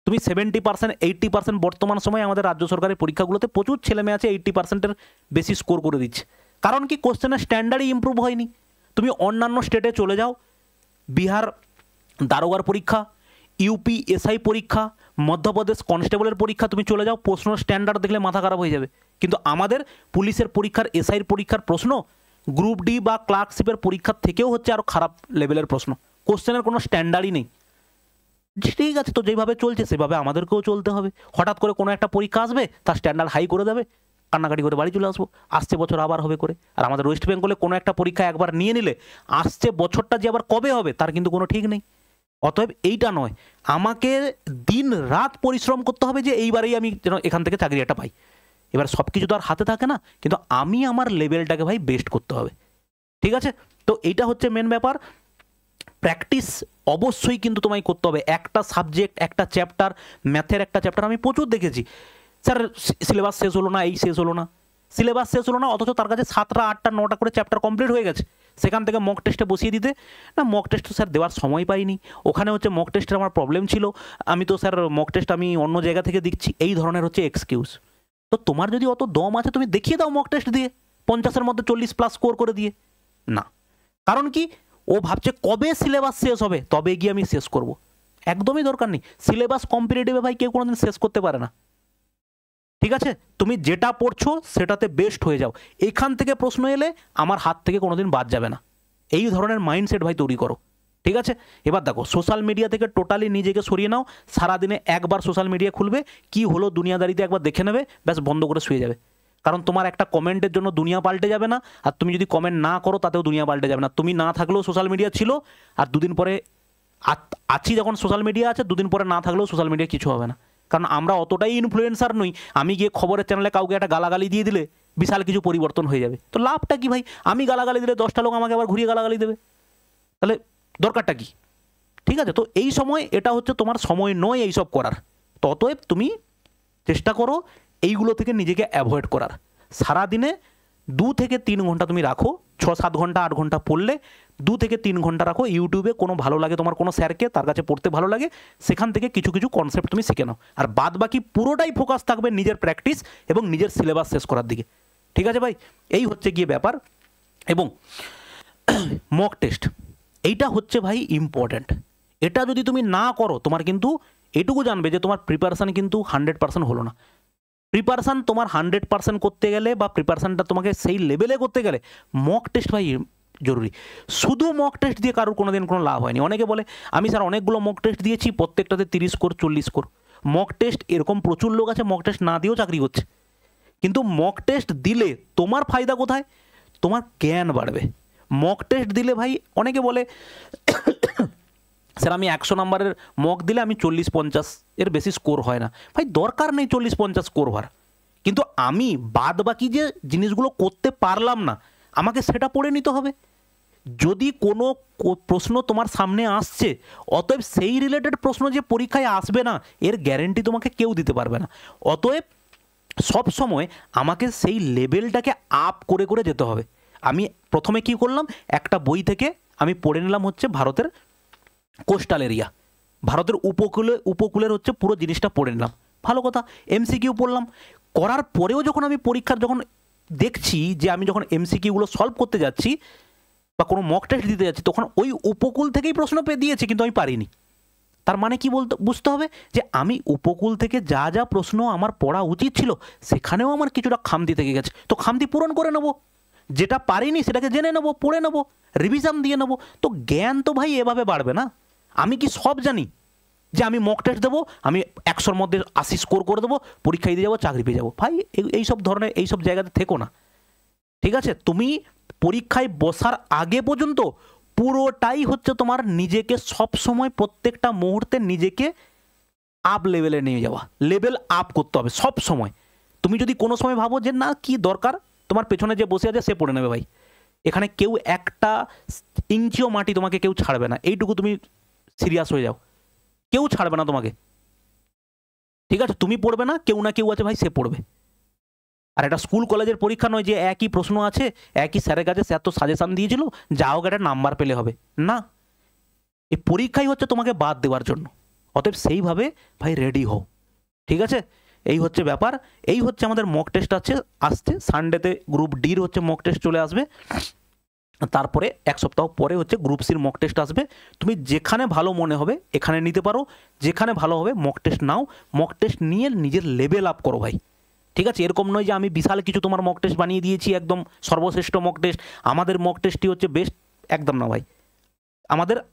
তুমি 70%, 80% বর্তমান সময়ে আমাদের রাজ্য সরকারের পরীক্ষাগুলোতে প্রচুর ছেলে মেয়ে আছে 80%-এর বেশি স্কোর করে দিচ্ছে। কারণ কি, কোশ্চেনের স্ট্যান্ডার্ডই ইমপ্রুভ হয়নি। তুমি অন্যান্য স্টেটে চলে যাও, বিহার দারোগার পরীক্ষা, ইউপি এসআই পরীক্ষা, মধ্যপ্রদেশ কনস্টেবলের পরীক্ষা, তুমি চলে যাও, প্রশ্ন স্ট্যান্ডার্ড দেখলে মাথা খারাপ হয়ে যাবে। কিন্তু আমাদের পুলিশের পরীক্ষার, এসআইয়ের পরীক্ষার প্রশ্ন গ্রুপ ডি বা ক্লার্কশিপের পরীক্ষার থেকেও হচ্ছে আরও খারাপ লেভেলের প্রশ্ন। কোশ্চেনের কোনো স্ট্যান্ডার্ডই নেই। ঠিক আছে, তো যেভাবে চলছে সেভাবে আমাদেরকেও চলতে হবে। হঠাৎ করে কোনো একটা পরীক্ষা আসবে, তার স্ট্যান্ডার্ড হাই করে দেবে, কান্নাকাটি করে বাড়ি চলে আসবো, আসছে বছর আবার হবে করে। আর আমাদের ওয়েস্ট বেঙ্গলে কোনো একটা পরীক্ষা একবার নিয়ে নিলে আসছে বছরটা যে আবার কবে হবে তার কিন্তু কোনো ঠিক নেই। অতএব এইটা নয়, আমাকে দিন রাত পরিশ্রম করতে হবে যে এইবারেই আমি যেন এখান থেকে চাকরি একটা পাই। এবার সব কিছু তো আর হাতে থাকে না, কিন্তু আমি আমার লেভেলটাকে ভাই বেস্ট করতে হবে। ঠিক আছে, তো এইটা হচ্ছে মেন ব্যাপার। প্র্যাকটিস অবশ্যই কিন্তু তোমায় করতে হবে। একটা সাবজেক্ট, একটা চ্যাপ্টার, ম্যাথের একটা চ্যাপ্টার আমি প্রচুর দেখেছি, স্যার সিলেবাস শেষ হলো না, এই শেষ হলো না, সিলেবাস শেষ হলো না, অথচ তার কাছে 7টা 8টা 9টা করে চ্যাপ্টার কমপ্লিট হয়ে গেছে। সেখান থেকে মক টেস্টে বসিয়ে দিতে, না মক টেস্ট স্যার দেওয়ার সময় পাইনি, ওখানে হচ্ছে মক টেস্টের আমার প্রবলেম ছিল, আমি তো স্যার মক টেস্ট আমি অন্য জায়গা থেকে দিচ্ছি, এই ধরনের হচ্ছে এক্সকিউজ। তো তোমার যদি অত দম আছে তুমি দেখিয়ে দাও মক টেস্ট দিয়ে, 50-এর মধ্যে 40+ স্কোর করে দিয়ে। না, কারণ কি, ও ভাবছে কবে সিলেবাস শেষ হবে তবে গিয়ে আমি শেষ করব। একদমই দরকার নেই। সিলেবাস কম্পিটিটিভে ভাই কেউ কোনোদিন শেষ করতে পারে না। ঠিক আছে, তুমি যেটা পড়ছো সেটাতে বেস্ট হয়ে যাও। এখান থেকে প্রশ্ন এলে আমার হাত থেকে কোনোদিন বাদ যাবে না, এই ধরনের মাইন্ডসেট ভাই তৈরি করো। ঠিক আছে, এবার দেখো সোশ্যাল মিডিয়া থেকে টোটালি নিজেকে সরিয়ে নাও। সারাদিনে একবার সোশ্যাল মিডিয়া খুলবে, কি হলো দুনিয়াদারিতে একবার দেখে নেবে, ব্যাস বন্ধ করে শুয়ে যাবে। কারণ তোমার একটা কমেন্টের জন্য দুনিয়া পাল্টে যাবে না, আর তুমি যদি কমেন্ট না করো তাতেও দুনিয়া পাল্টে যাবে না। তুমি না থাকলেও সোশ্যাল মিডিয়া ছিল, আর দুদিন পরে আছি যখন সোশ্যাল মিডিয়া আছে, দুদিন পরে না থাকলেও সোশ্যাল মিডিয়া কিছু হবে না। কারণ আমরা অতটাই ইনফ্লুয়েন্সার নই, আমি গিয়ে খবরের চ্যানেলে কাউকে একটা গালাগালি দিয়ে দিলে বিশাল কিছু পরিবর্তন হয়ে যাবে। তো লাভটা কি ভাই, আমি গালাগালি দিলে 10টা লোক আমাকে আবার ঘুরিয়ে গালাগালি দেবে, তাহলে দরকারটা কি? ঠিক আছে, তো এই সময় এটা হচ্ছে তোমার সময় নয় এইসব করার। তো অতএব তুমি চেষ্টা করো এইগুলো থেকে নিজেকে অ্যাভয়েড করার। সারাদিনে 2 থেকে 3 ঘন্টা তুমি রাখো, 6-7 ঘন্টা 8 ঘন্টা পড়লে 2 থেকে 3 ঘন্টা রাখো ইউটিউবে, কোনো ভালো লাগে তোমার কোনো স্যারকে, তার কাছে পড়তে ভালো লাগে, সেখান থেকে কিছু কিছু কনসেপ্ট তুমি শিখে নাও। আর বাদ বাকি পুরোটাই ফোকাস থাকবে নিজের প্র্যাকটিস এবং নিজের সিলেবাস শেষ করার দিকে। ঠিক আছে ভাই, এই হচ্ছে গিয়ে ব্যাপার। এবং মক টেস্ট এইটা হচ্ছে ভাই ইম্পর্ট্যান্ট। এটা যদি তুমি না করো, তোমার কিন্তু এটুকু জানবে যে তোমার প্রিপারেশান কিন্তু 100% হলো না। প্রিপারেশান তোমার 100% করতে গেলে, বা প্রিপারেশানটা তোমাকে সেই লেভেলে করতে গেলে মক টেস্ট ভাই জরুরি। শুধু মক টেস্ট দিয়ে কারোর কোনো দিন কোনো লাভ হয়নি। অনেকে বলে আমি স্যার অনেকগুলো মক টেস্ট দিয়েছি, প্রত্যেকটাতে 30 স্কোর 40 স্কোর। মক টেস্ট এরকম প্রচুর লোক আছে মক টেস্ট না দিয়েও চাকরি করছে। কিন্তু মক টেস্ট দিলে তোমার ফায়দা কোথায়? তোমার জ্ঞান বাড়বে। মক টেস্ট দিলে ভাই, অনেকে বলে স্যার আমি 100 নম্বরের মক দিলে আমি 40-50 এর বেশি স্কোর হয় না। ভাই দরকার নেই 40-50 স্কোর হওয়ার, কিন্তু আমি বাদ বাকি যে জিনিসগুলো করতে পারলাম না, আমাকে সেটা পড়ে নিতে হবে। যদি কোনো প্রশ্ন তোমার সামনে আসছে, অতএব সেই রিলেটেড প্রশ্ন যে পরীক্ষায় আসবে না এর গ্যারেন্টি তোমাকে কেউ দিতে পারবে না। অতএব সব সময় আমাকে সেই লেভেলটাকে আপ করে করে যেতে হবে। আমি প্রথমে কি করলাম, একটা বই থেকে আমি পড়ে নিলাম হচ্ছে ভারতের কোস্টাল এরিয়া, ভারতের উপকূলের হচ্ছে পুরো জিনিসটা পড়ে নিলাম, ভালো কথা। এমসিকিউ পড়লাম, করার পরেও যখন আমি পরীক্ষার যখন দেখছি যে আমি যখন এমসিকিউগুলো সলভ করতে যাচ্ছি বা কোনো মক টেস্ট দিতে যাচ্ছি, তখন ওই উপকূল থেকেই প্রশ্ন পেয়ে দিয়েছে কিন্তু আমি পারিনি। তার মানে কি বুঝতে হবে যে আমি উপকূল থেকে যা যা প্রশ্ন আমার পড়া উচিত ছিল সেখানেও আমার কিছুটা খামতি থেকে গেছে, তো খামতি পূরণ করে নেবো। যেটা পারিনি সেটাকে জেনে নেবো, পড়ে নেবো, রিভিশন দিয়ে নেবো। তো জ্ঞান তো ভাই এভাবে বাড়বে না। আমি কি সব জানি যে আমি মক টেস্ট দেবো, আমি 100-র মধ্যে 80 স্কোর করে দেবো, পরীক্ষায় দিয়ে যাবো, চাকরি পেয়ে যাবো? ভাই এইসব ধরনের এইসব জায়গাতে থেকো না। ঠিক আছে, তুমি পরীক্ষায় বসার আগে পর্যন্ত পুরোটাই হচ্ছে তোমার নিজেকে সব সময় প্রত্যেকটা মুহূর্তে নিজেকে আপ লেভেলে নিয়ে যাওয়া, লেভেল আপ করতে হবে সব সময়। তুমি যদি কোনো সময় ভাবো যে না কি দরকার, তোমার পেছনে যে বসে আছে সে পড়ে নেবে, ভাই এখানে কেউ একটা ইঞ্চিও মাটি তোমাকে কেউ ছাড়বে না, এইটুকু তুমি সিরিয়াস হয়ে যাও। কেউ ছাড়বে না তোমাকে, ঠিক আছে? তুমি পড়বে না, কেউ না কেউ আছে ভাই সে পড়বে। আর এটা স্কুল কলেজের পরীক্ষা নয় যে একই প্রশ্ন আছে, একই স্যারের কাছে, স্যার তো সাজেশান দিয়েছিল, যা হোক একটা নাম্বার পেলে হবে না। এই পরীক্ষাই হচ্ছে তোমাকে বাদ দেওয়ার জন্য। অতএব সেইভাবে ভাই রেডি হও, ঠিক আছে? এই হচ্ছে ব্যাপার, এই হচ্ছে আমাদের মক টেস্ট আসছে সানডেতে গ্রুপ ডির হচ্ছে মক টেস্ট চলে আসবে, তারপরে এক সপ্তাহ পরে হচ্ছে গ্রুপ সির মক টেস্ট আসবে। তুমি যেখানে ভালো মনে হবে এখানে নিতে পারো, যেখানে ভালো হবে মক টেস্ট নাও, মক টেস্ট নিয়ে নিজের লেভেল আপ করো ভাই, ঠিক আছে? এরকম নয় যে আমি বিশাল কিছু তোমার মক টেস্ট বানিয়ে দিয়েছি, একদম সর্বশ্রেষ্ঠ মক টেস্ট, আমাদের মক টেস্টই হচ্ছে বেস্ট, একদম না ভাই।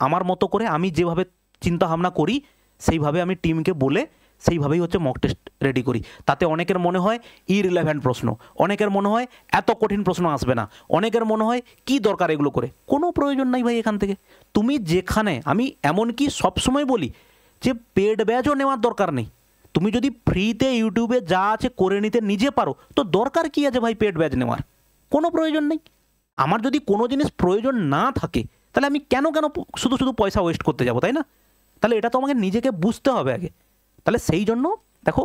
আমার মতো করে আমি যেভাবে চিন্তা ভাবনা করি সেইভাবে আমি টিমকে বলে সেইভাবেই হচ্ছে মক টেস্ট রেডি করি। তাতে অনেকের মনে হয় ইররিলেভেন্ট প্রশ্ন, অনেকের মনে হয় এত কঠিন প্রশ্ন আসবে না, অনেকের মনে হয় কি দরকার এগুলো করে, কোনো প্রয়োজন নাই ভাই এখান থেকে। তুমি যেখানে, আমি এমনকি সবসময় বলি যে পেড ব্যাচও নেওয়ার দরকার নেই, তুমি যদি ফ্রিতে ইউটিউবে যা আছে করে নিতে নিজে পারো তো দরকার কি আছে ভাই পেড ব্যাচ নেওয়ার, কোনো প্রয়োজন নেই। আমার যদি কোনো জিনিস প্রয়োজন না থাকে তাহলে আমি কেন শুধু শুধু পয়সা ওয়েস্ট করতে যাবো, তাই না? তাহলে এটা তো আমাকে নিজেকে বুঝতে হবে আগে। তাহলে সেই জন্য দেখো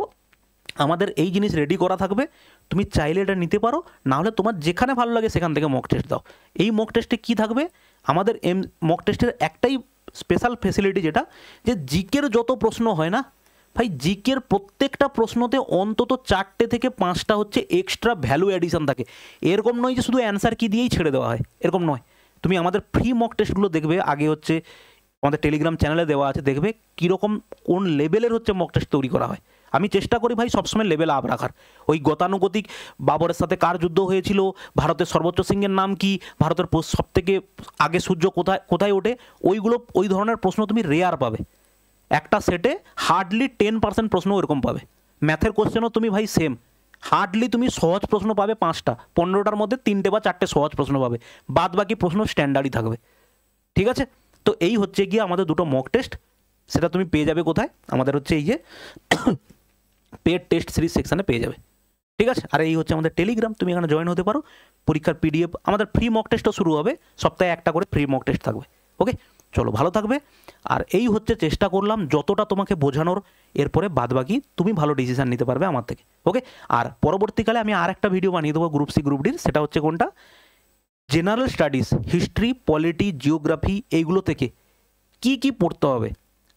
আমাদের এই জিনিস রেডি করা থাকবে, তুমি চাইলে এটা নিতে পারো, না হলে তোমার যেখানে ভালো লাগে সেখান থেকে মক টেস্ট দাও। এই মক টেস্টে কী থাকবে, আমাদের মক টেস্টের একটাই স্পেশাল ফেসিলিটি যেটা, যে জিকের যত প্রশ্ন হয় না ভাই, জিকের প্রত্যেকটা প্রশ্নতে অন্তত 4টে থেকে 5টা হচ্ছে এক্সট্রা ভ্যালু অ্যাডিশন থাকে। এরকম নয় যে শুধু অ্যান্সার কি দিয়েই ছেড়ে দেওয়া হয়, এরকম নয়। তুমি আমাদের ফ্রি মক টেস্টগুলো দেখবে, আগে হচ্ছে আমাদের টেলিগ্রাম চ্যানেলে দেওয়া আছে, দেখবে কীরকম কোন লেভেলের হচ্ছে মক টেস্ট তৈরি করা হয়। আমি চেষ্টা করি ভাই সবসময় লেভেল আপ রাখার। ওই গতানুগতিক বাবরের সাথে কার যুদ্ধ হয়েছিল, ভারতের সর্বোচ্চ সিংহের নাম কি, ভারতের সবথেকে আগে সূর্য কোথায় কোথায় ওঠে, ওই ধরনের প্রশ্ন তুমি রেয়ার পাবে। একটা সেটে হার্ডলি 10% প্রশ্ন ওরকম পাবে। ম্যাথের কোশ্চেনও তুমি ভাই সেম, হার্ডলি তুমি সহজ প্রশ্ন পাবে 5টা, 15টার মধ্যে 3টে বা 4টে সহজ প্রশ্ন পাবে, বাদ বাকি প্রশ্ন স্ট্যান্ডার্ডই থাকবে, ঠিক আছে? তো এই হচ্ছে গিয়ে আমাদের দুটো মক টেস্ট, সেটা তুমি পেয়ে যাবে কোথায়, আমাদের হচ্ছে এই যে পেড টেস্ট সিরিজ সেকশানে পেয়ে যাবে, ঠিক আছে? আর এই হচ্ছে আমাদের টেলিগ্রাম, তুমি এখানে জয়েন হতে পারো। পরীক্ষার পিডিএফ, আমাদের ফ্রি মক টেস্টও শুরু হবে, সপ্তাহে একটা করে ফ্রি মক টেস্ট থাকবে। ওকে, চলো ভালো থাকবে। আর এই হচ্ছে চেষ্টা করলাম যতটা তোমাকে বোঝানোর, এরপরে বাদবাকি তুমি ভালো ডিসিশান নিতে পারবে আমার থেকে। ওকে, আর পরবর্তীকালে আমি আর একটা ভিডিও বানিয়ে দেবো গ্রুপ সি গ্রুপ ডির, সেটা হচ্ছে কোনটা, general studies, history, polity, geography, এইগুলো থেকে কি কি পড়তে হবে,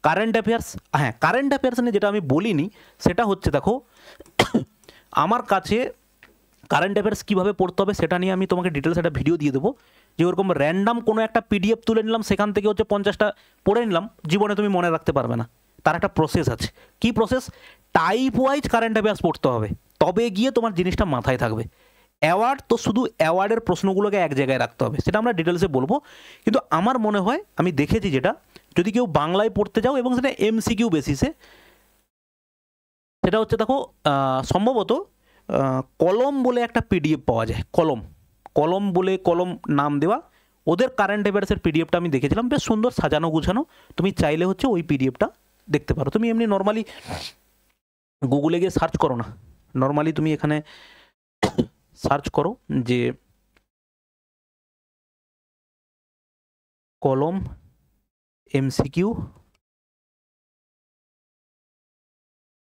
কারেন্ট অ্যাফেয়ার্স। হ্যাঁ, কারেন্ট অ্যাফেয়ার্স নিয়ে যেটা আমি বলিনি সেটা হচ্ছে, দেখো আমার কাছে কারেন্ট অ্যাফেয়ার্স কীভাবে পড়তে হবে সেটা নিয়ে আমি তোমাকে ডিটেলস একটা ভিডিও দিয়ে দেবো, যে ওরকম র্যান্ডাম কোনো একটা পিডিএফ তুলে নিলাম, সেখান থেকে হচ্ছে 50টা পড়ে নিলাম, জীবনে তুমি মনে রাখতে পারবে না। তার একটা প্রসেস আছে। কি process? Type wise current affairs পড়তে হবে, তবে গিয়ে তোমার জিনিসটা মাথায় থাকবে। অ্যাওয়ার্ড তো শুধু অ্যাওয়ার্ডের প্রশ্নগুলোকে এক জায়গায় রাখতে হবে, সেটা আমরা ডিটেলসে বলবো। কিন্তু আমার মনে হয়, আমি দেখেছি যেটা, যদি কেউ বাংলায় পড়তে যাও এবং সেটা এমসিকিউ বেসিসে, সেটা হচ্ছে দেখো সম্ভবত কলম বলে একটা পিডিএফ পাওয়া যায়, কলম বলে, কলম নাম দেওয়া, ওদের কারেন্ট অ্যাফেয়ার্সের পিডিএফটা আমি দেখেছিলাম, বেশ সুন্দর সাজানো গুছানো। তুমি চাইলে হচ্ছে ওই পিডিএফটা দেখতে পারো। তুমি এমনি নর্মালি গুগলে গিয়ে সার্চ করো না, নর্মালি তুমি এখানে সার্চ করো যে কলম এমসিকিউ,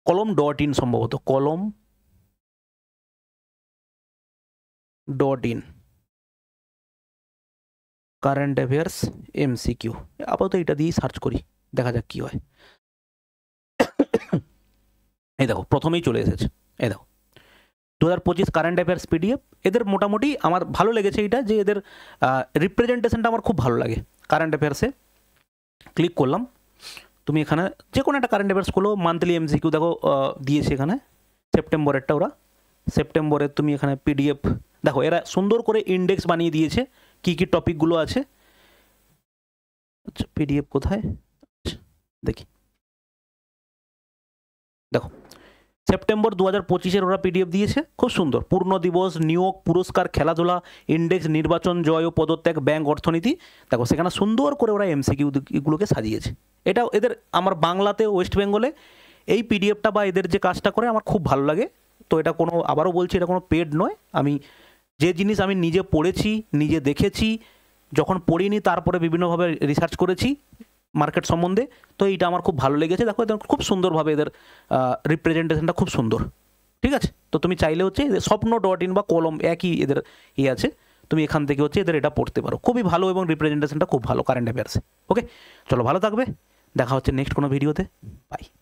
কলম.in, সম্ভবত কলম.in কারেন্ট অ্যাফেয়ার্স এমসিকিউ। আপাতত এটা দিয়েই সার্চ করি, দেখা যাক কী হয়। এই দেখো প্রথমেই চলে এসেছে, এই দেখো 2025 কারেন্ট অ্যাফেয়ার্স পিডিএফ। এদের মোটামুটি আমার ভালো লেগেছে এইটা, যে এদের রিপ্রেজেন্টেশনটা আমার খুব ভালো লাগে। কারেন্ট অ্যাফেয়ার্সে ক্লিক করলাম, তুমি এখানে যে কোনো একটা কারেন্ট অ্যাফেয়ার্স খোলো, মান্থলি এমসিকিউ দেখো দিয়েছে এখানে, সেপ্টেম্বরেরটা, ওরা সেপ্টেম্বরের তুমি এখানে পিডিএফ দেখো, এরা সুন্দর করে ইন্ডেক্স বানিয়ে দিয়েছে কী কী টপিকগুলো আছে। আচ্ছা পিডিএফ কোথায়, দেখি, দেখো সেপ্টেম্বর 2025 ওরা পিডিএফ দিয়েছে, খুব সুন্দর। পূর্ণ দিবস, নিয়োগ, পুরস্কার, খেলাধুলা, ইন্ডেক্স, নির্বাচন, জয় ও পদত্যাগ, ব্যাংক, অর্থনীতি, দেখো সেখানে সুন্দর করে ওরা এমসিকিউগুলোকে সাজিয়েছে। এটা এদের, আমার বাংলাতে ওয়েস্ট বেঙ্গলে এই পিডিএফটা বা এদের যে কাজটা করে আমার খুব ভালো লাগে। তো এটা কোনো, আবারও বলছি, এটা কোনো পেড নয়। আমি যে জিনিস আমি নিজে পড়েছি, নিজে দেখেছি, যখন পড়িনি তারপরে বিভিন্নভাবে রিসার্চ করেছি মার্কেট সম্বন্ধে, তো এইটা আমার খুব ভালো লেগেছে। দেখো এদের খুব সুন্দরভাবে এদের রিপ্রেজেন্টেশনটা খুব সুন্দর, ঠিক আছে? তো তুমি চাইলে হচ্ছে স্বপ্ন.in বা কলম, একই এদের আছে, তুমি এখান থেকে হচ্ছে এদের এটা পড়তে পারো, খুবই ভালো, এবং রিপ্রেজেন্টেশনটা খুব ভালো কারেন্ট অ্যাফেয়ার্সে। ওকে, চলো ভালো থাকবে, দেখা হচ্ছে নেক্সট কোনো ভিডিওতে। বাই।